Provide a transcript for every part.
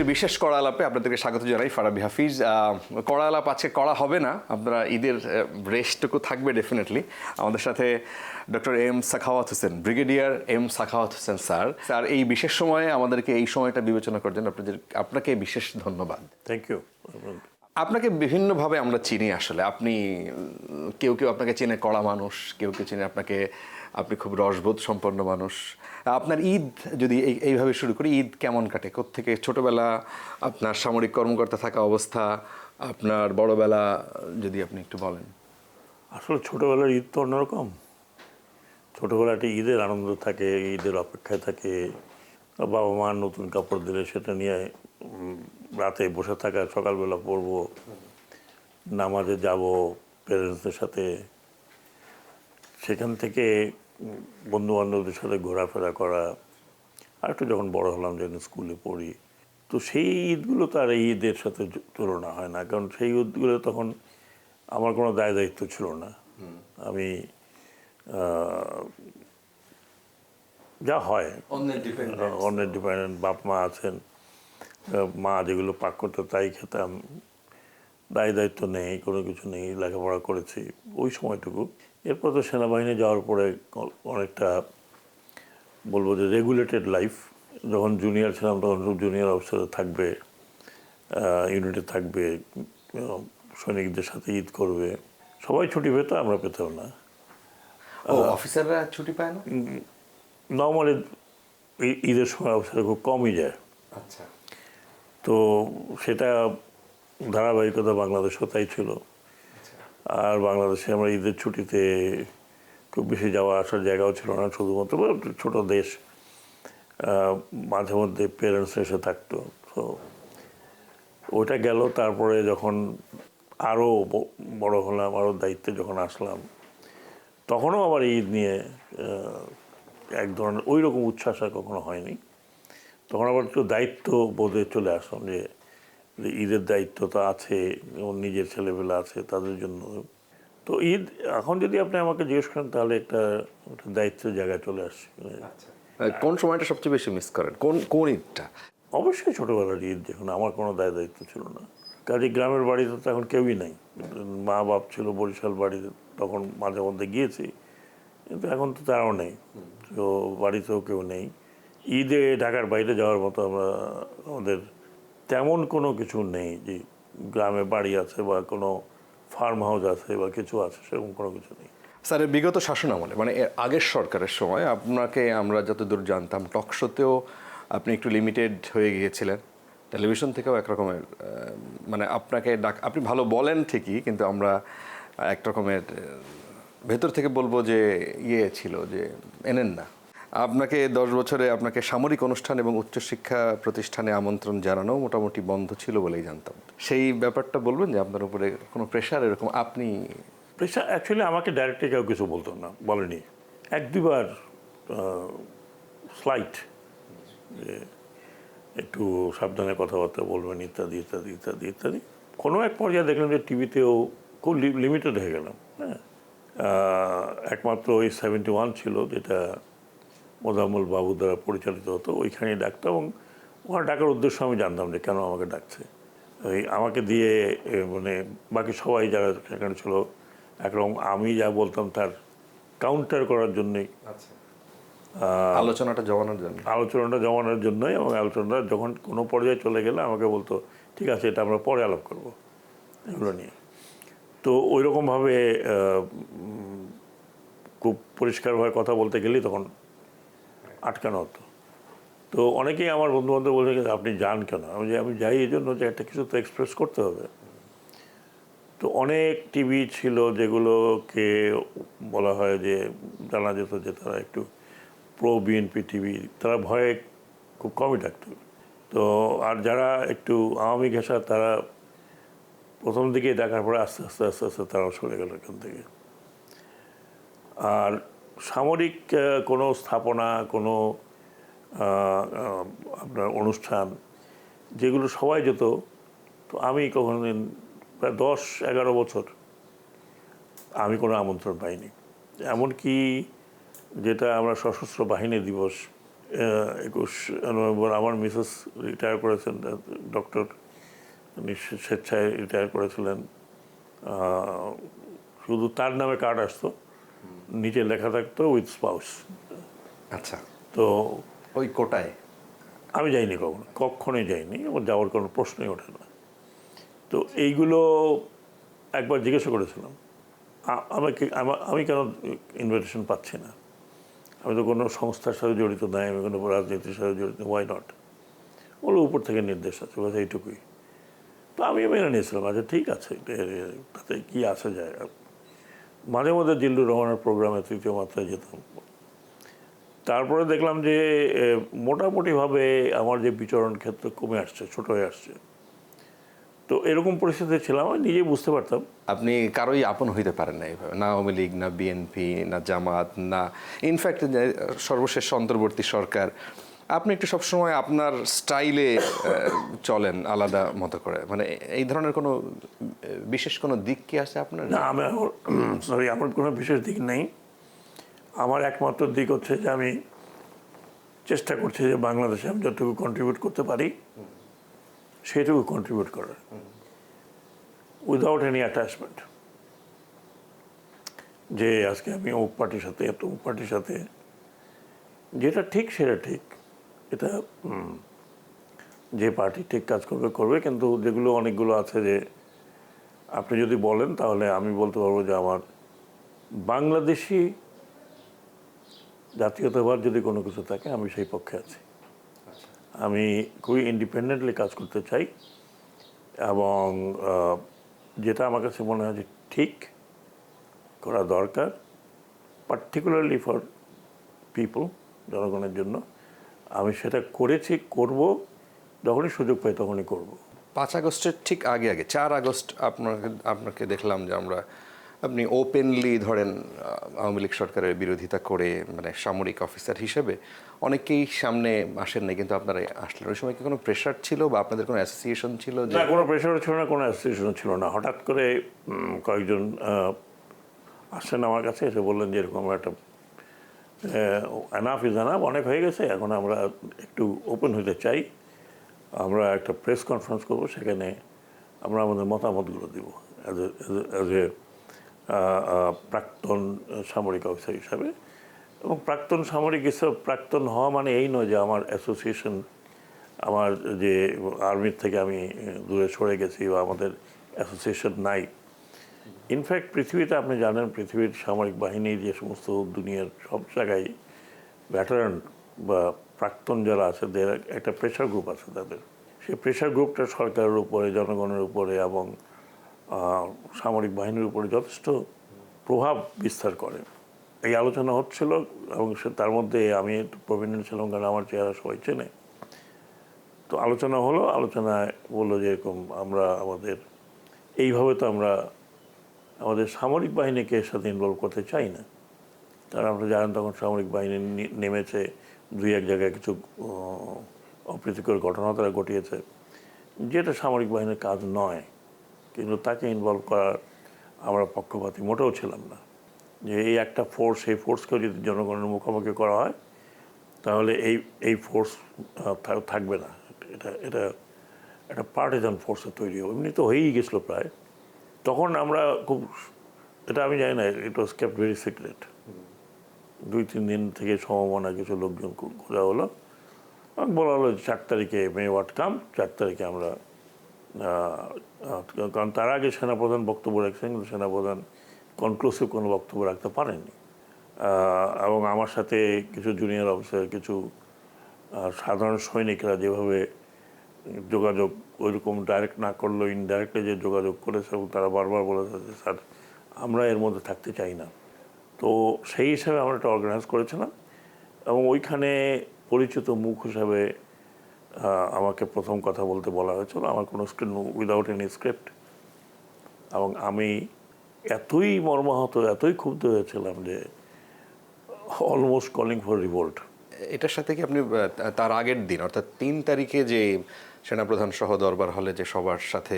আজকের বিশেষ কড়া আলাপে আপনাদেরকে স্বাগত জানাই। ফারাবি হাফিজ। কড়া আলাপ আজকে করা হবে না, আপনারা ঈদের রেস্টটুকু থাকবে ডেফিনেটলি। আমাদের সাথে doctor M Sakhawat Hossain, brigadier M Sakhawat Hossain sir. Sir এই বিশেষ সময়ে আমাদেরকে এই সময়টা বিবেচনা করার জন্য আপনাকে বিশেষ ধন্যবাদ। Thank you. আপনাকে বিভিন্নভাবে আমরা চিনি আসলে। আপনি কেউ কেউ আপনাকে চেনে কড়া মানুষ, কেউ কেউ চেনে আপনাকে আপনি খুব রসবোধ সম্পন্ন মানুষ। আপনার ঈদ যদি এইভাবে শুরু করি, ঈদ কেমন কাটে? কোত্থেকে ছোটোবেলা আপনার সামরিক কর্মকর্তা থাকা অবস্থা, আপনার বড়বেলা যদি আপনি একটু বলেন। আসলে ছোটোবেলার ঈদ তো অন্যরকম। ছোটোবেলাটি ঈদের আনন্দ থাকে, ঈদের অপেক্ষায় থাকে। বাবা মা নতুন কাপড় দিলে সেটা নিয়ে রাতে বসে থাকা, সকালবেলা পড়বো, নামাজে যাব প্যারেন্টসদের সাথে, সেখান থেকে বন্ধুবান্ধবদের সাথে ঘোরাফেরা করা। আর একটু যখন বড় হলাম, যখন স্কুলে পড়ি, তো সেই ঈদগুলো তো আর এই ঈদের সাথে তুলনা হয় না। কারণ সেই ঈদগুলো তখন আমার কোনো দায় দায়িত্ব ছিল না। আমি যা হয় অন্যের ডিপেন্ডেন্ট, বাপ মা আছেন, মা যেগুলো পাক করতো তাই খেতাম, দায় দায়িত্ব নেই, কোনো কিছু নেই, লেখাপড়া করেছি ওই সময়টুকু। এরপর তো সেনাবাহিনী যাওয়ার পরে অনেকটা বলবো যে রেগুলেটেড লাইফ। যখন জুনিয়র ছিলাম তখন জুনিয়র অফিসারে থাকবে, ইউনিটে থাকবে, সৈনিকদের সাথে ঈদ করবে। সবাই ছুটি পেত, আমরা পেতাম না। অফিসাররা ছুটি পায় না নর্মালি ঈদের সময় অফিসারে খুব কমই যায়। আচ্ছা। তো সেটা ধারাবাহিকতা বাংলাদেশেও তাই ছিল। আর বাংলাদেশে আমরা ঈদের ছুটিতে খুব বেশি যাওয়া আসার জায়গাও ছিল না, শুধুমাত্র ছোট দেশ, মাঝে মধ্যে পেরেন্টস এসে থাকতো। তো ওইটা গেল। তারপরে যখন আরও বড় হলাম, আরও দায়িত্বে যখন আসলাম, তখনও আবার ঈদ নিয়ে এক ধরনের ওই রকম উচ্ছ্বাস আর কখনো হয়নি। তখন আবার একটু দায়িত্ব বোধে চলে আসলাম যে ঈদের দায়িত্ব তো আছে, যেমন নিজের ছেলেবেলা আছে তাদের জন্য। তো ঈদ এখন যদি আপনি আমাকে জিজ্ঞেস করেন তাহলে একটা দায়িত্বের জায়গায় চলে আসছে। কোন সময়টা সবচেয়ে বেশি মিস করেন? কোন কোন ঈদটা? অবশ্যই ছোটোবেলার ঈদ, যখন আমার কোনো দায় দায়িত্ব ছিল না। কাজে গ্রামের বাড়িতে তো এখন কেউই নাই। মা বাপ ছিল বরিশাল বাড়িতে, তখন মাঝে মধ্যে গিয়েছি, কিন্তু এখন তো তারাও নেই। তো বাড়িতেও কেউ নেই। ঈদে ঢাকার বাইরে যাওয়ার মতো আমাদের তেমন কোনো কিছু নেই যে গ্রামে বাড়ি আছে বা কোনো ফার্ম হাউস আছে বা কিছু আছে, সেরকম কোনো কিছু নেই। স্যারের বিগত শাসন আমলে, মানে এর আগের সরকারের সময় আপনাকে আমরা যতদূর জানতাম টক শোতেও আপনি একটু লিমিটেড হয়ে গিয়েছিলেন, টেলিভিশন থেকেও একরকমের মানে আপনাকে আপনি ভালো বলেন ঠিকই, কিন্তু আমরা এক রকমের ভেতর থেকে বলবো যে ছিল যে এনেন না। আপনাকে 10 বছরে আপনাকে সামরিক অনুষ্ঠান এবং উচ্চশিক্ষা প্রতিষ্ঠানে আমন্ত্রণ জানানো মোটামুটি বন্ধ ছিল বলেই জানতাম। সেই ব্যাপারটা বলবেন যে আপনার উপরে কোনো প্রেশার এরকম আপনি? প্রেশার অ্যাকচুয়ালি আমাকে ডাইরেক্টলি কেউ কিছু বলতো না, বলেনি। এক দুবার স্লাইট যে একটু সাবধানে কথাবার্তা বলবেন, ইত্যাদি ইত্যাদি ইত্যাদি ইত্যাদি। কোনো এক পর্যায়ে দেখলাম যে টিভিতেও খুব লিমিটেড হয়ে গেলাম। হ্যাঁ, একমাত্র ওই 71 ছিল, যেটা মোজাম্মল বাবু দ্বারা পরিচালিত হতো, ওইখানেই ডাকতো। এবং ওখানে ডাকার উদ্দেশ্য আমি জানতাম যে কেন আমাকে ডাকছে। ওই আমাকে দিয়ে মানে বাকি সবাই যারা সেখানে ছিল একরকম আমি যা বলতাম তার কাউন্টার করার জন্যই, আলোচনাটা জমানোর জন্যই। এবং আলোচনাটা যখন কোনো পর্যায়ে চলে গেলে আমাকে বলতো ঠিক আছে, এটা আমরা পরে আলাপ করবো এগুলো নিয়ে। তো ওই রকমভাবে খুব পরিষ্কারভাবে কথা বলতে গেলেই তখন আটকানো হতো। তো অনেকেই আমার বন্ধুবান্ধব বলে আপনি যান কেন? আমি যাই এই জন্য যে একটা কিছু তো এক্সপ্রেস করতে হবে। তো অনেক টিভি ছিল যেগুলোকে বলা হয় যে জানা যেত যে তারা একটু প্রো বিএনপি টিভি, তারা ভয়ে খুব কমই ডাকত। তো আর যারা একটু আওয়ামী ঘেঁষা, তারা প্রথম দিকে ডাকার পরে আস্তে আস্তে আস্তে আস্তে তারাও সরে গেল এখান থেকে। আর সামরিক কোনো স্থাপনা, কোনো আপনার অনুষ্ঠান যেগুলো সবাই যেত, তো আমি কখনো প্রায় 10-11 বছর আমি কোনো আমন্ত্রণ পাইনি। এমনকি যেটা আমরা সশস্ত্র বাহিনী দিবস, 21 নভেম্বর আমার মিসেস রিটায়ার করেছেন, ডক্টর, উনি স্বেচ্ছায় রিটায়ার করেছিলেন। শুধু তার নামে কার্ড আসতো, নিচে লেখা থাকতো উইথ স্পাউস। আচ্ছা, তো ওই কোটায় আমি যাইনি, কখনোই যাইনি, আমার যাওয়ার কোনো প্রশ্নই ওঠে না। তো এইগুলো একবার জিজ্ঞাসা করেছিলাম, আমি কেন ইনভিটেশন পাচ্ছি না, আমি তো কোনো সংস্থার সাথে জড়িত নাই, আমি কোনো রাজনীতির সাথে জড়িত, ওয়াই নট? বলো উপর থেকে নির্দেশ আছে, বলছে এইটুকুই। তো আমি মেনে নিয়েছিলাম, আচ্ছা ঠিক আছে, তাতে কী আসা যায়। মাঝে মধ্যে জিল্লুর রহমানের প্রোগ্রামে তৃতীয় মাত্রায় যেতাম। তারপরে দেখলাম যে মোটামুটিভাবে আমার যে বিচরণ ক্ষেত্র কমে আসছে, ছোট হয়ে আসছে। তো এরকম পরিস্থিতি ছিলাম, আমি নিজেই বুঝতে পারতাম। আপনি কারোই আপন হইতে পারেন না এইভাবে, না আওয়ামী লীগ, না বিএনপি, না জামাত, না ইনফ্যাক্ট সর্বশেষ অন্তর্বর্তী সরকার। আপনি একটু সবসময় আপনার স্টাইলে চলেন আলাদা মতো করে, মানে এই ধরনের কোনো বিশেষ কোনো দিক কি আছে আপনার? না, আমার কোনো বিশেষ দিক নেই। আমার একমাত্র দিক হচ্ছে যে আমি চেষ্টা করছি যে বাংলাদেশে আমি যতটুকু কন্ট্রিবিউট করতে পারি সেটুকু কন্ট্রিবিউট করার, উইদাউট এনি অ্যাটাচমেন্ট। যে আজকে আমি অমুক পার্টির সাথে, তমুক পার্টির সাথে, যেটা ঠিক সেটা ঠিক। এটা যে পার্টি ঠিক কাজ করবে করবে, কিন্তু যেগুলো অনেকগুলো আছে যে আপনি যদি বলেন তাহলে আমি বলতে পারবো যে আমার বাংলাদেশি জাতীয়তাবাদ যদি কোনো কিছু থাকে আমি সেই পক্ষে আছি। আমি খুবই ইন্ডিপেন্ডেন্টলি কাজ করতে চাই, এবং যেটা আমার কাছে মনে হয় যে ঠিক করা দরকার, পার্টিকুলারলি ফর পিপল, জনগণের জন্য, আমি সেটা করেছি, করব, যখনই সুযোগ পাই তখনই করব। 5 আগস্টের ঠিক আগে 4 আগস্ট আপনাকে দেখলাম যে আপনি ওপেনলি ধরেন আওয়ামী লীগ সরকারের বিরোধিতা করে, মানে সামরিক অফিসার হিসেবে অনেকেই সামনে আসেন নাই, কিন্তু আপনারা আসলেন। ওই সময় কি কোনো প্রেশার ছিল বা আপনাদের কোনো অ্যাসোসিয়েশন ছিল যে? না, কোনো প্রেশারও ছিল না, কোনো অ্যাসোসিয়েশনও ছিল না। হঠাৎ করে কয়েকজন আসেন আমার কাছে, এসে বললেন যে এরকম একটা এনাফ ইজ এনাফ, অনেক হয়ে গেছে, এখন আমরা একটু ওপেন হতে চাই, আমরা একটা প্রেস কনফারেন্স করব, সেখানে আমরা আমাদের মতামতগুলো দিব অ্যাজ এ প্রাক্তন সামরিক অফিসার হিসাবে। এবং প্রাক্তন সামরিক হিসাবে প্রাক্তন হওয়া মানে এই নয় যে আমার অ্যাসোসিয়েশন, আমার যে আর্মির থেকে আমি দূরে সরে গেছি বা আমাদের অ্যাসোসিয়েশন নাই। ইনফ্যাক্ট পৃথিবীতে আপনি জানেন, পৃথিবীর সামরিক বাহিনী যে সমস্ত দুনিয়ার সব জায়গায় ভেটারান বা প্রাক্তন যারা আছে, একটা প্রেশার গ্রুপ আছে তাদের। সেই প্রেশার গ্রুপটা সরকারের উপরে, জনগণের উপরে এবং সামরিক বাহিনীর উপরে যথেষ্ট প্রভাব বিস্তার করে। এই আলোচনা হচ্ছিল, এবং তার মধ্যে আমি একটু প্রবীণ ছিলাম, কারণ আমার চেহারা সবাই চেনে। তো আলোচনা হলো, আলোচনায় বললো যে এরকম আমরা এইভাবে তো আমরা আমাদের সামরিক বাহিনীকে এর সাথে ইনভলভ করতে চাই না। কারণ আমরা জানেন তখন সামরিক বাহিনী নেমেছে, 2-1 জায়গায় কিছু অপ্রীতিকর ঘটনা তারা ঘটিয়েছে, যেটা সামরিক বাহিনীর কাজ নয়, কিন্তু তাকে ইনভলভ করার আমরা পক্ষপাতী মোটেও ছিলাম না। যে এই একটা ফোর্স, এই ফোর্সকেও যদি জনগণের মুখোমুখি করা হয় তাহলে এই ফোর্স থাকবে না, এটা একটা পার্টিজান ফোর্সে তৈরি হবে। এমনি তো হয়েই গেছিলো প্রায়। তখন আমরা খুব, এটা আমি জানি না, ইট ওয়াজ কেপ্ট ভেরি সিক্রেট। 2-3 দিন থেকে সমমনা কিছু লোকজন খোঁজা হলো, বলা হলো 4 তারিখে মে হোয়াট কাম, 4 তারিখে আমরা, কারণ তার আগে সেনাপ্রধান বক্তব্য রাখছেন, কিন্তু সেনাপ্রধান কনক্লুসিভ কোনো বক্তব্য রাখতে পারেননি। এবং আমার সাথে কিছু জুনিয়র অফিসার, কিছু সাধারণ সৈনিকরা যেভাবে যোগাযোগ ওইরকম ডাইরেক্ট না করলেও ইনডাইরেক্টলি যে যোগাযোগ করেছে, এবং তারা বারবার বলেছে যে স্যার আমরা এর মধ্যে থাকতে চাই না। তো সেই হিসাবে আমরা একটা অর্গানাইজ করেছিলাম, এবং ওইখানে পরিচিত মুখ হিসাবে আমাকে প্রথম কথা বলতে বলা হয়েছিল। আমার কোনো স্ক্রিপ্ট, উইদাউট এনি স্ক্রিপ্ট, এবং আমি এতই মর্মাহত, এতই ক্ষুব্ধ হয়েছিলাম যে অলমোস্ট কলিং ফর রিভোল্ট। এটার সাথে কি আপনি তার আগের দিন অর্থাৎ 3 তারিখে যে সেনাপ্রধান সহ দরবার হলে যে সবার সাথে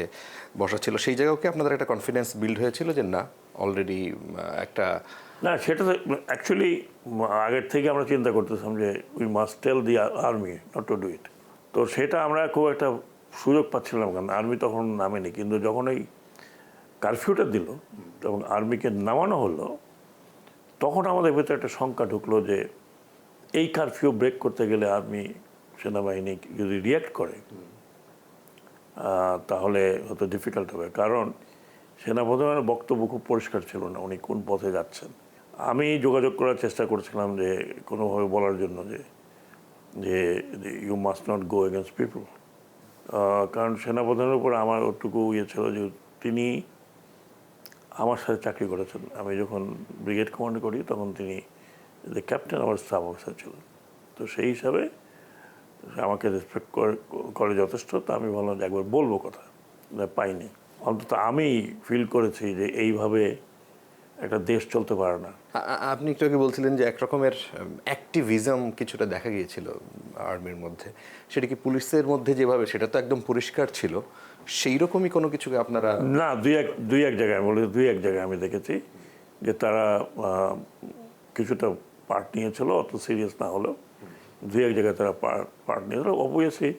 বসা ছিল, সেই জায়গাও কি আপনাদের একটা কনফিডেন্স বিল্ড হয়েছিল যে না অলরেডি একটা না, সেটা তো অ্যাকচুয়ালি আগের থেকে আমরা চিন্তা করতেছিলাম যে we must tell the army not to do it. তো সেটা আমরা খুব একটা সুযোগ পাচ্ছিলাম, কারণ আর্মি তখন নামেনি। কিন্তু যখন এই কারফিউটা দিল এবং আর্মিকে নামানো হলো, তখন আমাদের ভেতরে একটা শঙ্কা ঢুকলো যে এই কারফিউ ব্রেক করতে গেলে আর্মি, সেনাবাহিনী যদি রিয়্যাক্ট করে তাহলে হয়তো ডিফিকাল্ট হবে। কারণ সেনাপ্রধানের বক্তব্য খুব পরিষ্কার ছিল না, উনি কোন পথে যাচ্ছেন। আমি যোগাযোগ করার চেষ্টা করছিলাম যে কোনোভাবে বলার জন্য যে যে you must not go against people. কারণ সেনাপ্রধানের উপর আমার ওটুকু ইয়ে ছিল যে তিনি আমার সাথে চাকরি করেছেন। আমি যখন ব্রিগেড কমান্ড করি তখন তিনি যে ক্যাপ্টেন আমার স্টাফ অফিসার ছিলেন। তো সেই হিসাবে আমাকে রেসপেক্ট করে যথেষ্ট। তো আমি বললাম যে একবার বলবো কথা, পাইনি। অন্তত আমি ফিল করেছি যে এইভাবে একটা দেশ চলতে পারে না। আপনি একটু আগে বলছিলেন যে এক রকমের অ্যাক্টিভিজম কিছুটা দেখা গিয়েছিল আর্মির মধ্যে, সেটা কি পুলিশের মধ্যে যেভাবে, সেটা তো একদম পরিষ্কার ছিল, সেই রকমই কোনো কিছুকে আপনারা? না, দুই এক জায়গায় আমি বলি, দুই এক জায়গায় আমি দেখেছি যে তারা কিছুটা পার্ট নিয়েছিল, অত সিরিয়াস না হলেও দুই এক জায়গায় তারা পার্ট নিয়েছিল। Obviously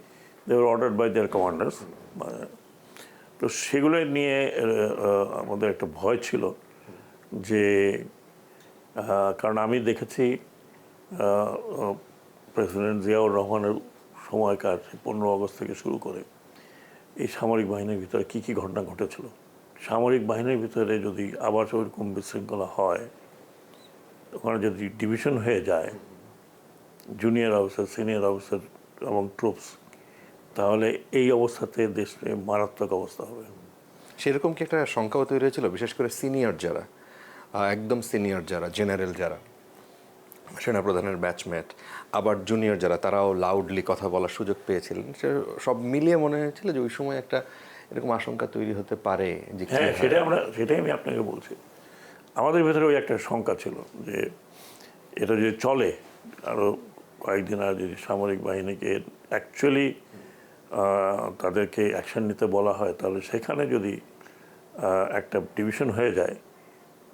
they were ordered by their commanders. তো সেগুলো নিয়ে আমাদের একটা ভয় ছিল যে কারণ আমি দেখেছি প্রেসিডেন্ট জিয়াউর রহমানের সময়কার 15 আগস্ট থেকে শুরু করে এই সামরিক বাহিনীর ভিতরে কী কী ঘটনা ঘটেছিল। সামরিক বাহিনীর ভিতরে যদি আবার ওইরকম বিশৃঙ্খলা হয়, ওখানে যদি ডিভিশন হয়ে যায় জুনিয়র অফিসার, সিনিয়র অফিসার এবং ট্রুপস, তাহলে এই অবস্থাতে দেশে মারাত্মক অবস্থা হবে। সেরকম কি একটা শঙ্কাও তৈরি হয়েছিল, বিশেষ করে সিনিয়র যারা, একদম সিনিয়র যারা, জেনারেল যারা, সেনাপ্রধানের ব্যাচমেট, আবার জুনিয়র যারা, তারাও লাউডলি কথা বলার সুযোগ পেয়েছিলেন। সে সব মিলিয়ে মনে হয়েছিল যে ওই সময় একটা এরকম আশঙ্কা তৈরি হতে পারে যে হ্যাঁ, সেটাই আমি আপনাকে বলছি। আমাদের ভেতরে ওই একটা শঙ্কা ছিল যে এটা যদি চলে আরও কয়েকদিন, আর যদি সামরিক বাহিনীকে অ্যাকচুয়ালি তাদেরকে অ্যাকশন নিতে বলা হয়, তাহলে সেখানে যদি একটা ডিভিশন হয়ে যায়,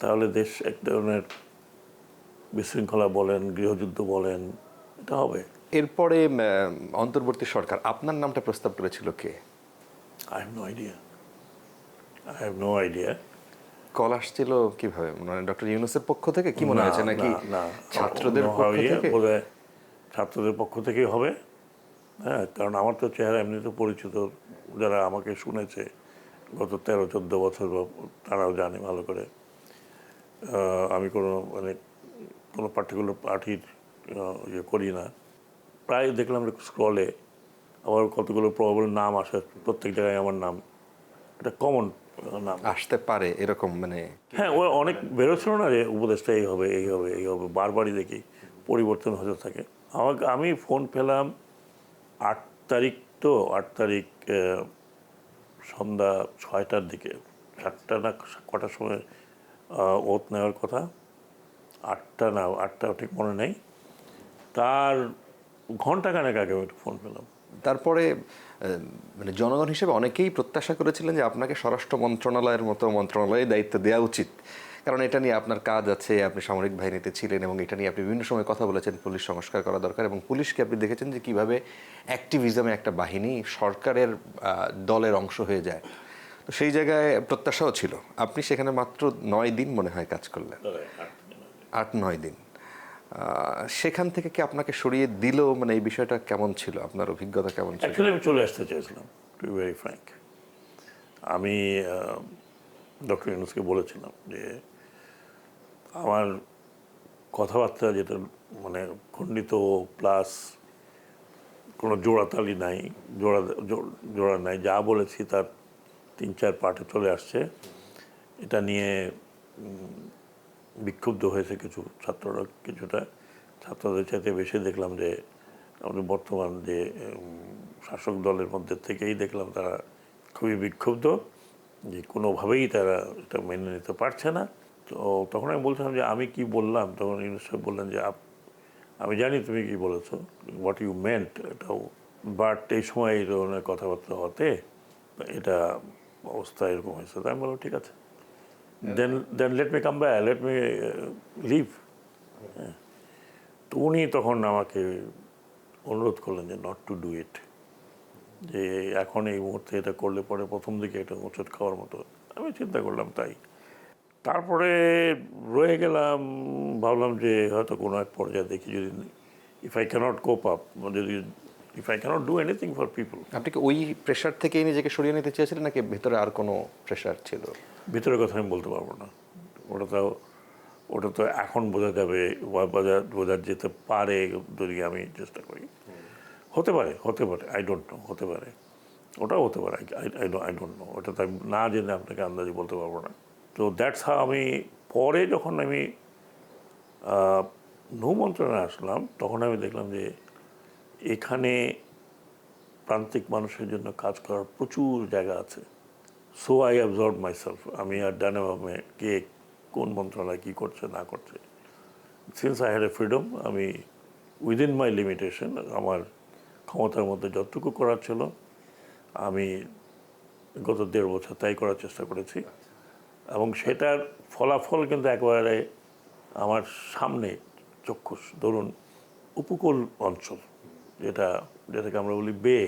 তাহলে দেশ এক ধরনের বিশৃঙ্খলা বলেন, গৃহযুদ্ধ বলেন, এটা হবে। এরপরে অন্তর্বর্তী সরকার আপনার নামটা প্রস্তাব করেছিল কে? I have no idea. Call আসছিল কিভাবে, মানে ডক্টর ইউনূসের পক্ষ থেকে কি মনে হয়েছে, নাকি ছাত্রদের পক্ষ থেকে? বোধহয় ছাত্রদের পক্ষ থেকেই হবে। হ্যাঁ, কারণ আমার তো চেহারা এমনিতে পরিচিত, যারা আমাকে শুনেছে গত 13-14 বছর তারাও জানে ভালো করে। আমি কোনো পার্টিকুলার পার্টির ইয়ে করি না। প্রায় দেখলাম স্ক্রলে আবার কতগুলো প্রবাবল নাম আসে, প্রত্যেক জায়গায় আমার নাম, এটা কমন নাম আসতে পারে এরকম, মানে হ্যাঁ, ও অনেক বেরোচ্ছিল না যে উপদেশটা এই হবে এই হবে এই হবে, বারবারই দেখি পরিবর্তন হতে থাকে। আমি ফোন পেলাম 8 তারিখ, তো 8 তারিখ সন্ধ্যা 6টার দিকে, 7টা না কটার সময় ওত নেওয়ার কথা, 8টা ঠিক মনে নেই। তার ঘন্টাখানেক আগে আমি একটু ফোন পেলাম। তারপরে মানে জনগণ হিসেবে অনেকেই প্রত্যাশা করেছিলেন যে আপনাকে স্বরাষ্ট্র মন্ত্রণালয়ের মতো মন্ত্রণালয়ে দায়িত্ব দেওয়া উচিত, কারণ এটা নিয়ে আপনার কাজ আছে, আপনি সামরিক বাহিনীতে ছিলেন এবং এটা নিয়ে আপনি বিভিন্ন সময় কথা বলেছেন পুলিশ সংস্কার করা দরকার, এবং পুলিশকে আপনি দেখেছেন যে কীভাবে অ্যাক্টিভিজমে একটা বাহিনী সরকারের দলের অংশ হয়ে যায়। তো সেই জায়গায় প্রত্যাশাও ছিল। আপনি সেখানে মাত্র 9 দিন মনে হয় কাজ করলেন, 8-9 দিন। সেখান থেকে কি আপনাকে সরিয়ে দিল, মানে এই বিষয়টা কেমন ছিল, আপনার অভিজ্ঞতা কেমন ছিল? অ্যাকচুয়ালি আমি চলে আসতে চেয়েছিলাম, টু বি ভেরি ফ্র্যাঙ্ক। আমি ডক্টর ইউনূসকে বলেছিলাম যে আমার কথাবার্তা যেটা মানে খণ্ডিত প্লাস কোনো জোড়াতালি নাই, জোড়া নাই, যা বলেছি তার 3-4 পার্টে চলে আসছে। এটা নিয়ে বিক্ষুব্ধ হয়েছে কিছু ছাত্ররা, কিছুটা ছাত্রদের চাইতে বেশি দেখলাম যে আমাদের বর্তমান যে শাসক দলের মধ্যে থেকেই দেখলাম তারা খুবই বিক্ষুব্ধ, যে কোনোভাবেই তারা এটা মেনে নিতে পারছে না। তো তখন আমি বলছিলাম যে আমি কি বললাম, তখন ইউনূস সাহেব বললেন যে আমি জানি তুমি কি বলেছো, হোয়াট ইউ মেন্ট এটাও বাট এই সময় এই ধরনের কথাবার্তা হতে এটা অবস্থা এরকম হয়েছে। তাই আমি বললাম ঠিক আছে, then let me come back, let me leave. তো উনি তখন আমাকে অনুরোধ করলেন যে নট টু ডু ইট, যে এখন এই মুহূর্তে এটা করলে পরে প্রথম দিকে এটা হোঁচট খাওয়ার মতো। আমি চিন্তা করলাম তাই। তারপরে রয়ে গেলাম, ভাবলাম যে হয়তো কোনো এক পর্যায়ে দেখি যদি if I cannot cope up, যদি if I cannot do anything for people. আপনি কি ওই প্রেশার থেকেই নিজেকে সরিয়ে নিতে চেয়েছিলেন নাকি ভেতরে আর কোনো প্রেশার ছিল? ভিতরের কথা আমি বলতে পারবো না, ওটা তো এখন বোঝা যাবে বা বোঝা যেতে পারে যদি আমি চেষ্টা করি। হতে পারে আই ডোন্ট নো, হতে পারে, ওটাও হতে পারে, আই ডোন্ট নো। ওটা তো আমি না জেনে আপনাকে আন্দাজে বলতে পারবো না। তো দ্যাটস হাউ আমি পরে যখন আমি নৌ মন্ত্রণালয়ে আসলাম তখন আমি দেখলাম যে এখানে প্রান্তিক মানুষের জন্য কাজ করার প্রচুর জায়গা আছে। So I absorb myself. আমি আর ডানে কে কোন মন্ত্রণালয় কী করছে না করছে, since I had a freedom, আমি উইদিন মাই লিমিটেশন আমার ক্ষমতার মধ্যে যতটুকু করার ছিল আমি গত 1.5 বছর তাই করার চেষ্টা করেছি। এবং সেটার ফলাফল কিন্তু একেবারে আমার সামনে চক্ষুষ। ধরুন উপকূল অঞ্চল, যেটাকে আমরা বলি বে,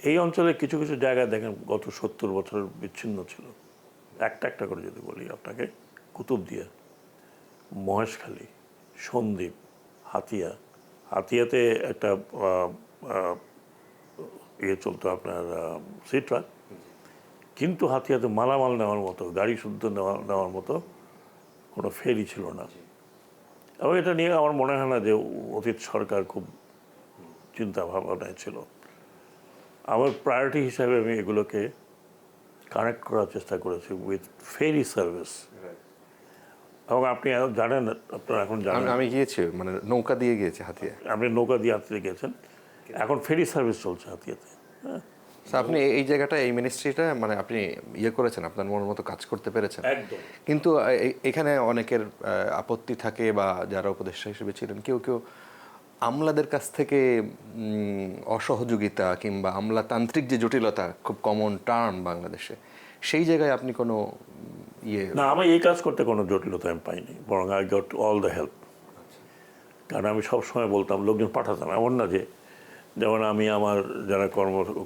এই অঞ্চলে কিছু কিছু জায়গায় দেখেন গত 70 বছর বিচ্ছিন্ন ছিল। একটা করে যদি বলি আপনাকে, কুতুবদিয়া, মহেশখালী, সন্দ্বীপ, হাতিয়াতে একটা ইয়ে চলতো আপনার সি ট্রাক, কিন্তু হাতিয়াতে মালামাল নেওয়ার মতো, গাড়ি শুদ্ধ নেওয়ার মতো কোনো ফেরি ছিল না। এবং এটা নিয়ে আমার মনে হয় না যে অতীত সরকার খুব চিন্তা ভাবনায় ছিল। আমার প্রায়োরিটি হিসাবে আমি এগুলোকে কানেক্ট করার চেষ্টা করেছি উইথ ফেরি সার্ভিস। এবং আপনি জানেন, আপনারা এখন জানেন, আমি গিয়েছি, মানে নৌকা দিয়ে গিয়েছি হাতিয়া। আপনি নৌকা দিয়ে হাতিয়ে গেছেন, এখন ফেরি সার্ভিস চলছে হাতিয়াতে। হ্যাঁ, আপনি এই জায়গাটা, এই মিনিস্ট্রিটা মানে আপনি ইয়ে করেছেন, আপনার মনের মতো কাজ করতে পেরেছেন। একদম। কিন্তু এখানে অনেকের আপত্তি থাকে, বা যারা উপদেষ্টা হিসেবে ছিলেন কেউ কেউ আমলাদের কাছ থেকে অসহযোগিতা কিংবা আমলাতান্ত্রিক যে জটিলতা, খুব কমন টার্ম বাংলাদেশে, সেই জায়গায় আপনি কোনো ইয়ে? না, আমি এই কাজ করতে কোনো জটিলতা আমি পাইনি, বরং I got all the help. কারণ আমি সবসময় বলতাম, লোকজন পাঠাতাম, এমন না যে, যেমন আমি আমার যারা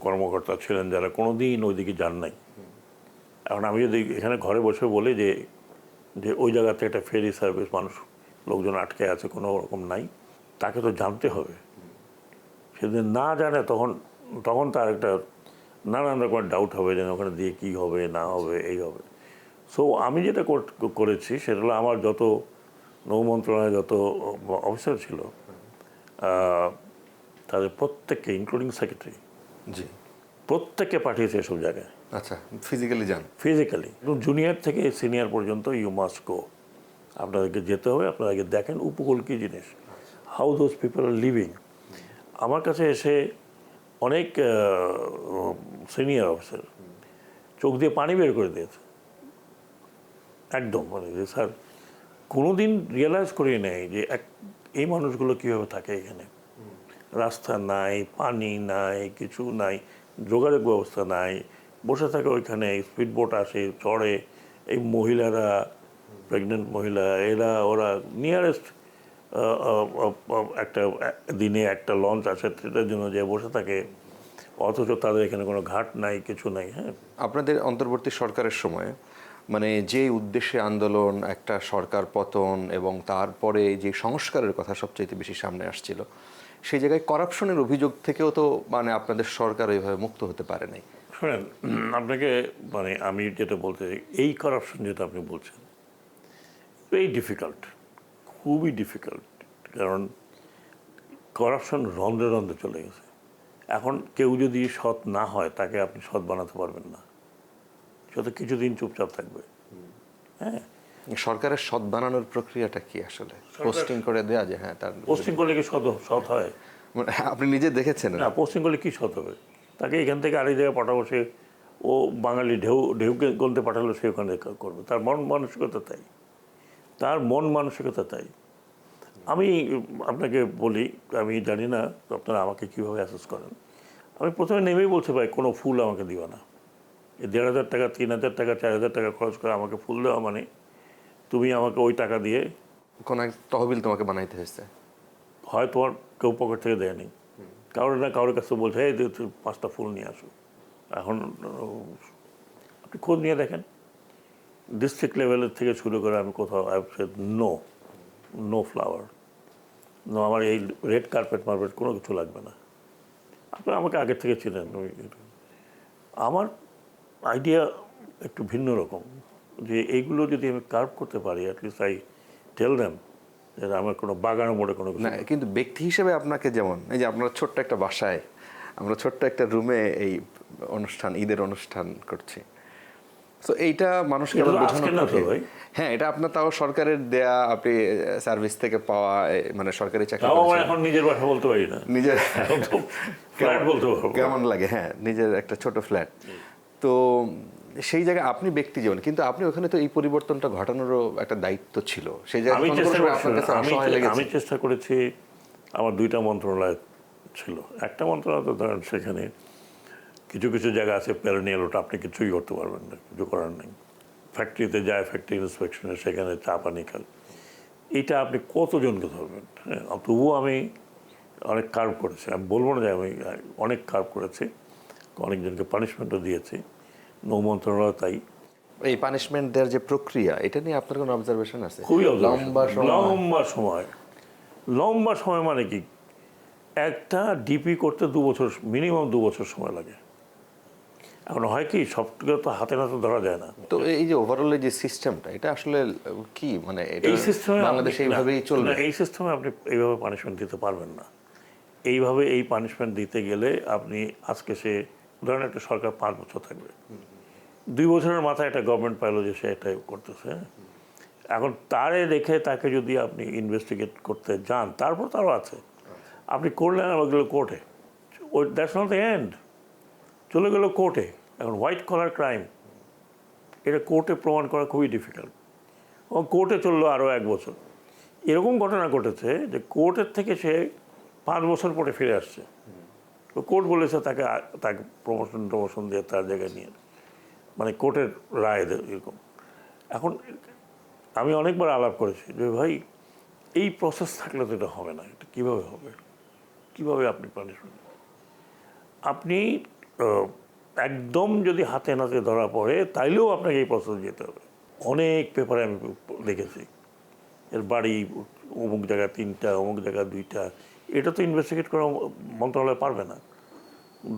কর্মকর্তা ছিলেন যারা কোনো দিন ওইদিকে যান নাই, এখন আমি যদি এখানে ঘরে বসে বলি যে ওই জায়গাতে একটা ফেরি সার্ভিস মানুষ লোকজন আটকে আছে, কোনো রকম নাই, তাকে তো জানতে হবে। সেদিন না জানে তখন তার একটা নানান রকমের ডাউট হবে যে ওখানে দিয়ে কী হবে না হবে, এই হবে। সো আমি যেটা করেছি সেটা হলো, আমার যত নৌ মন্ত্রণালয়ে যত অফিসার ছিল তাদের প্রত্যেককে, ইনক্লুডিং সেক্রেটারি, জি, প্রত্যেককে পাঠিয়েছে এসব জায়গায়। আচ্ছা, ফিজিক্যালি যান? ফিজিক্যালি, জুনিয়র থেকে সিনিয়র পর্যন্ত ইউ মাস্ট গো। আপনাদেরকে যেতে হবে, আপনাদেরকে দেখেন উপকূল কী জিনিস, how those people are living. আমার কাছে এসে অনেক সিনিয়র অফিসার চোখ দিয়ে পানি বের করে দিয়েছে একদম, মানে যে স্যার কোনো দিন রিয়েলাইজ করিয়ে নেয় যে এই মানুষগুলো কীভাবে থাকে এখানে। রাস্তা নাই, পানি নাই, কিছু নাই, যোগাযোগ ব্যবস্থা নাই, বসে থাকে ওইখানে, স্পিড বোট আসে, চড়ে, এই মহিলারা, প্রেগনেন্ট মহিলা, ওরা নিয়ারেস্ট একটা দিনে একটা লঞ্চ আসে, সেটার জন্য যে বসে থাকে, অথচ তাদের এখানে কোনো ঘাট নাই, কিছু নাই। হ্যাঁ, আপনাদের অন্তর্বর্তী সরকারের সময়, মানে যে উদ্দেশ্যে আন্দোলন, একটা সরকার পতন এবং তারপরে যে সংস্কারের কথা সবচাইতে বেশি সামনে আসছিল, সেই জায়গায় করাপশনের অভিযোগ থেকেও তো মানে আপনাদের সরকার ওইভাবে মুক্ত হতে পারে নাই। শোনেন, আপনাকে মানে আমি যেটা বলতে চাই, এই করাপশন যেটা আপনি বলছেন, ভেরি ডিফিকাল্ট, খুবই ডিফিকাল্ট। কারণ করাপশন রন্ধ্রে রন্ধ্রে চলে গেছে। এখন কেউ যদি সৎ না হয় তাকে আপনি সৎ বানাতে পারবেন না, সে তো কিছুদিন চুপচাপ থাকবে। হ্যাঁ, সরকারের সৎ বানানোর প্রক্রিয়াটা কি আসলে? পোস্টিং করে দেয়া যে হ্যাঁ তার পোস্টিং করলে কি সৎ হয়? মানে আপনি নিজে দেখেছেন? না, পোস্টিং করলে কি সৎ হবে? তাকে এখান থেকে আরেক জায়গায় পাঠাবো, সে ও বাঙালি ঢেউকে গলতে পাঠালো, সে ওখানে করবে। তার মন মানসিকতা তাই। আমি আপনাকে বলি, আমি জানি না আপনারা আমাকে কীভাবে অ্যাসেস করেন। আমি প্রথমে নেমেই বলতে পারি কোনো ফুল আমাকে দিবা না। এই 1,500 টাকা, 3,000 টাকা, 4,000 টাকা খরচ করে আমাকে ফুল দেওয়া মানে তুমি আমাকে ওই টাকা দিয়ে কোন এক তহবিল তোমাকে বানাইতে হয়েছে। হয় তোমার কেউ পকেট থেকে দেয়নি, কারোর না কারোর কাছে বলছে এই তুই 5টা ফুল নিয়ে আসো। এখন আপনি খোঁজ নিয়ে দেখেন, ডিস্ট্রিক্ট লেভেলের থেকে শুরু করে আমি কোথাও নো ফ্লাওয়ার, নো, আমার এই রেড কার্পেট মার্পেট কোনো কিছু লাগবে না। আপনি আমাকে আগের থেকে ছিলেন। আমার আইডিয়া একটু ভিন্ন রকম, যে এইগুলো যদি আমি কার্ভ করতে পারি, অ্যাটলিস্ট আই টেল দেম যে আমার কোনো বাগানের মোড়ে কোনো কিছু না, কিন্তু ব্যক্তি হিসেবে আপনাকে, যেমন এই যে আপনার ছোট্ট একটা বাসায়, আমরা ছোট্ট একটা রুমে এই অনুষ্ঠান, ঈদের অনুষ্ঠান করছি, তো এইটা মানুষকে আবার বোঝানো কঠিন। হ্যাঁ, এটা আপনার তাও সরকারের দেয়া, আপনি সার্ভিস থেকে পাওয়া, মানে সরকারি চাকরি তাও আমার করেছেন। এখন নিজের বাসা বলতে পারি না, নিজের এখন তো ফ্ল্যাট বলতে পারবো। কেমন লাগে? হ্যাঁ, নিজের একটা ছোট ফ্ল্যাট। তো সেই জায়গায় আপনি ব্যক্তি জীবন, কিন্তু আপনি ওখানে তো এই পরিবর্তনটা ঘটানোরও একটা দায়িত্ব ছিল। সেই জায়গায় আমি কোনো চেষ্টা সময় আপনার কাছে অসহায় লেগেছে? আমি চেষ্টা করেছি। আমার 2টা মন্ত্রণালয় ছিল। একটা মন্ত্রণালয় তো ধরেন সেখানে কিছু কিছু জায়গা আছে প্যারানিয়াল, ওটা আপনি কিছুই করতে পারবেন না, কিছু করার নেই। ফ্যাক্টরিতে যায়, ফ্যাক্টরি ইন্সপেকশনে, সেখানে চা পানি খান, এটা আপনি কতজনকে ধরবেন? হ্যাঁ, তবুও আমি অনেক কার্ভ করেছি, আমি বলবো না যে আমি অনেক কার্ভ করেছি, অনেকজনকে পানিশমেন্টও দিয়েছি। নৌ মন্ত্রণালয় তাই। এই পানিশমেন্ট দেওয়ার যে প্রক্রিয়া, এটা নিয়ে আপনার কোনো অবজারভেশন আছে? খুবই লম্বা সময় মানে কি, একটা ডিপি করতে 2 বছর, মিনিমাম 2 বছর সময় লাগে। এখন হয় কি, সবগুলো তো হাতে নাতে ধরা যায় না। তো এই যে ওভারঅল যে সিস্টেমটা, এটা আসলে কি, মানে এটা এই সিস্টেমে বাংলাদেশে এইভাবেই চলবে? এই সিস্টেমে আপনি এইভাবে পানিশমেন্ট দিতে পারবেন না। এইভাবে এই পানিশমেন্ট দিতে গেলে আপনি আজকে সে ধরেন একটা সরকার 5 বছর থাকবে, 2 বছরের মাথায় একটা গভর্নমেন্ট পাইলো যে সে এটাই করতেছে। এখন তারে রেখে তাকে যদি আপনি ইনভেস্টিগেট করতে যান, তারপর তারও আছে, আপনি করলেন ওগুলো কোর্টে, ওই দ্যাটস নট দ্য এন্ড, চলে গেল কোর্টে। এখন হোয়াইট কলার ক্রাইম, এটা কোর্টে প্রমাণ করা খুবই ডিফিকাল্ট। ও কোর্টে চললো আরও 1 বছর। এরকম ঘটনা ঘটেছে যে কোর্টের থেকে সে 5 বছর পরে ফিরে আসছে, তো কোর্ট বলেছে তাকে প্রমোশন দিয়ে তার জায়গায় নিয়ে, মানে কোর্টের রায় এরকম। এখন আমি অনেকবার আলাপ করেছি যে ভাই, এই প্রসেস থাকলে তো এটা হবে না, এটা কীভাবে হবে, কীভাবে আপনি পানিশমেন্ট, আপনি একদম যদি হাতে নাতে ধরা পড়ে তাইলেও আপনাকে এই প্রসেস যেতে হবে। অনেক পেপারে আমি দেখেছি এর বাড়ি অমুক জায়গায় 3টা, অমুক জায়গায় 2টা, এটা তো ইনভেস্টিগেট করা মন্ত্রণালয় পারবে না।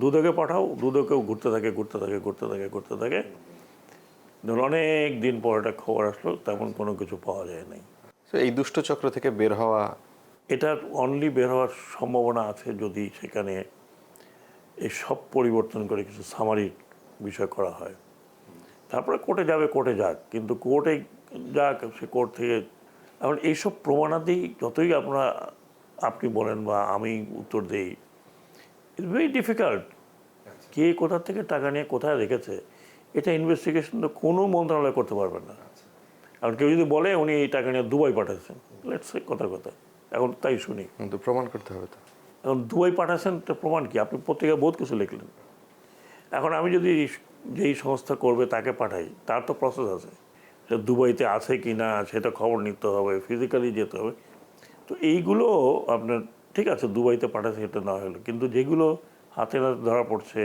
দুদকে পাঠাও, দুদকেও ঘুরতে থাকে ধর অনেক দিন পর একটা খবর আসলো, তেমন কোনো কিছু পাওয়া যায় নাই। তো এই দুষ্ট চক্র থেকে বের হওয়া, এটা অনলি বের হওয়ার সম্ভাবনা আছে যদি সেখানে এই সব পরিবর্তন করে কিছু সামারি বিষয় করা হয়। তারপরে কোর্টে যাবে, কোর্টে যাক, কিন্তু কোর্টে যাক, সে কোর্ট থেকে এখন এইসব প্রমাণাদি যতই আপনি বলেন বা আমি উত্তর দিই, ইটস ভেরি ডিফিকাল্ট। কে কোথা থেকে টাকা নিয়ে কোথায় রেখেছে, এটা ইনভেস্টিগেশন তো কোনো মন্ত্রণালয় করতে পারবে না। আর কেউ যদি বলে উনি এই টাকা নিয়ে দুবাই পাঠাচ্ছেন, লেটস সে কথার কথা, এখন তাই শুনি, কিন্তু প্রমাণ করতে হবে তো। এখন দুবাই পাঠাচ্ছেন, তো প্রমাণ কি? আপনি পত্রিকায় বহুত কিছু লিখলেন। এখন আমি যদি যেই সংস্থা করবে তাকে পাঠাই, তার তো প্রসেস আছে, সে দুবাইতে আছে কি না সেটা খবর নিতে হবে, ফিজিক্যালি যেতে হবে। তো এইগুলো আপনার ঠিক আছে, দুবাইতে পাঠাচ্ছে সেটা না হলো, কিন্তু যেগুলো হাতে নাতে ধরা পড়ছে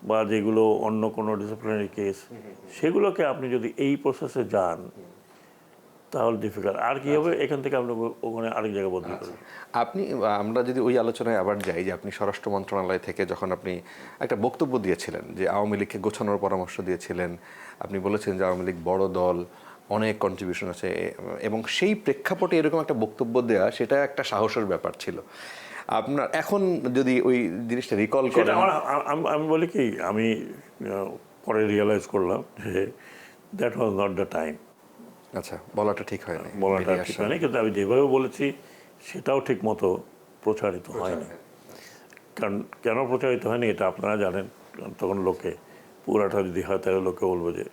বা যেগুলো অন্য কোনো ডিসিপ্লিনারি কেস, সেগুলোকে আপনি যদি এই প্রসেসে যান তাহলে ডিফিকাল্ট। আর কি হবে, এখান থেকে আপনি ওখানে আরেক জায়গায় বদলি করবেন। আপনি, আমরা যদি ওই আলোচনায় আবার যাই, যে আপনি স্বরাষ্ট্র মন্ত্রণালয় থেকে যখন আপনি একটা বক্তব্য দিয়েছিলেন যে আওয়ামী লীগকে গোছানোর পরামর্শ দিয়েছিলেন, আপনি বলেছেন যে আওয়ামী লীগ বড় দল, অনেক কন্ট্রিবিউশন আছে, এবং সেই প্রেক্ষাপটে এরকম একটা বক্তব্য দেওয়া, সেটা একটা সাহসের ব্যাপার ছিল আপনার। এখন যদি ওই জিনিসটা রিকল করেন, আমি বলি কি, আমি পরে রিয়েলাইজ করলাম যে that was not the time. আচ্ছা, বলাটা ঠিক হয়নি, বলাটা ঠিক হয়নি, কিন্তু আমি যেভাবে বলেছি সেটাও ঠিক মতো প্রচারিত হয়নি। কারণ কেন প্রচারিত হয়নি এটা আপনারা জানেন, তখন লোকে পুরাটা যদি হয় তাহলে লোকে বলবে যে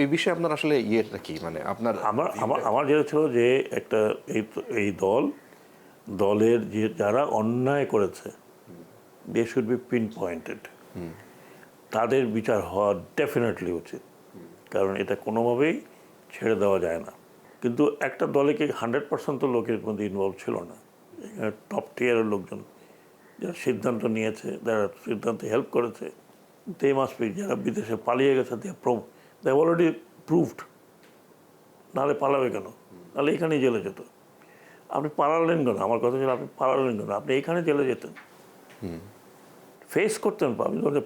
এই বিষয়ে আপনার আসলে ইয়েটা কি, মানে আপনার আমার আমার আমার যেটা ছিল যে একটা এই দলের যে যারা অন্যায় করেছে they should be pin pointed, তাদের বিচার হওয়া ডেফিনেটলি উচিত, কারণ এটা কোনোভাবেই ছেড়ে দেওয়া যায় না। কিন্তু একটা দলে কি 100% তো লোকের মধ্যে ইনভলভ ছিল না, এখানে টপ টিয়ারের লোকজন যারা সিদ্ধান্ত নিয়েছে, যারা সিদ্ধান্তে হেল্প করেছে, দে মাস্ট বি, যারা বিদেশে পালিয়ে গেছে দে অলরেডি প্রুভড, নাহলে পালাবে কেন, নাহলে এখানেই জেলে যেত। আপনি পালালেন কেন, আমার কথা ছিল আপনি পালালেন কেন, আপনি এখানে জেলে যেতেন, ফেস করতেন,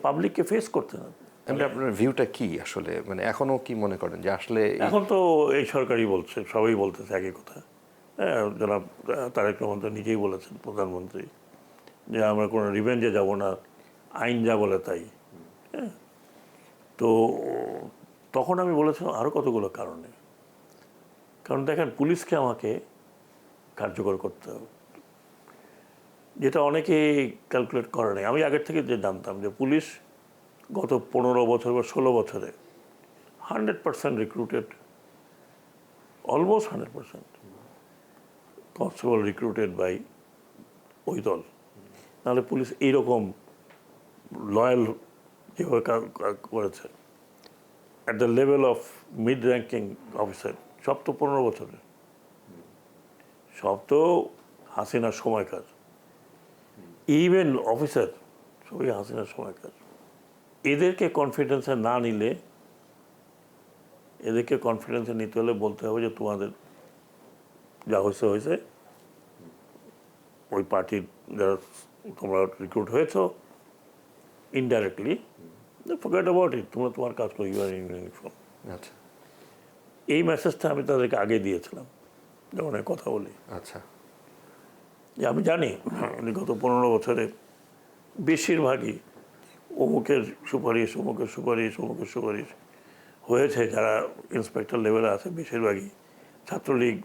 পাবলিককে ফেস করতেন আপনি। এমনি আপনার ভিউটা কি আসলে, মানে এখনো কি মনে করেন যে আসলে এখন তো এই সরকারই বলছে, সবাই বলতেছে একই কথা। হ্যাঁ, জনাব তারেক রহমান তো নিজেই বলেছেন, প্রধানমন্ত্রী, যে আমরা কোনো রিভেঞ্জে যাব না, আইন যা বলে তাই। হ্যাঁ, তো তখন আমি বলেছিলাম আরও কতগুলো কারণে, কারণ দেখেন পুলিশকে আমাকে কার্যকর করতে হবে, যেটা অনেকে ক্যালকুলেট করে নাই। আমি আগের থেকে যে জানতাম যে পুলিশ গত 15 বছর বা 16 বছরে 100% recruited, almost 100% constable recruited by ওই দল, নাহলে পুলিশ এইরকম লয়াল যেভাবে করেছে at the level of mid ranking officer, সব তো 15 বছরের, সব তো হাসিনার সময়কার, ইভেন অফিসার সবই হাসিনার সময়কার। এদেরকে কনফিডেন্সে না নিলে, এদেরকে কনফিডেন্সে নিতে হলে বলতে হবে যে তোমাদের যা হয়েছে হয়েছে, ওই পার্টির যারা তোমরা রিক্রুট হয়েছো ইনডাইরেক্টলি, ফরগেট অ্যাবাউট ইট, তোমরা তোমার কাজ করো, ইউ আর ইন ইউনিফর্ম। আচ্ছা এই মেসেজটা আমি তাদেরকে আগে দিয়েছিলাম যখন আমি কথা বলি, আচ্ছা যে আমি জানি গত 15 বছরে বেশিরভাগই অমুকের সুপারিশ, অমুকের সুপারিশ, অমুকের সুপারিশ হয়েছে, যারা ইন্সপেক্টর লেভেলে আছে বেশিরভাগই ছাত্রলীগ,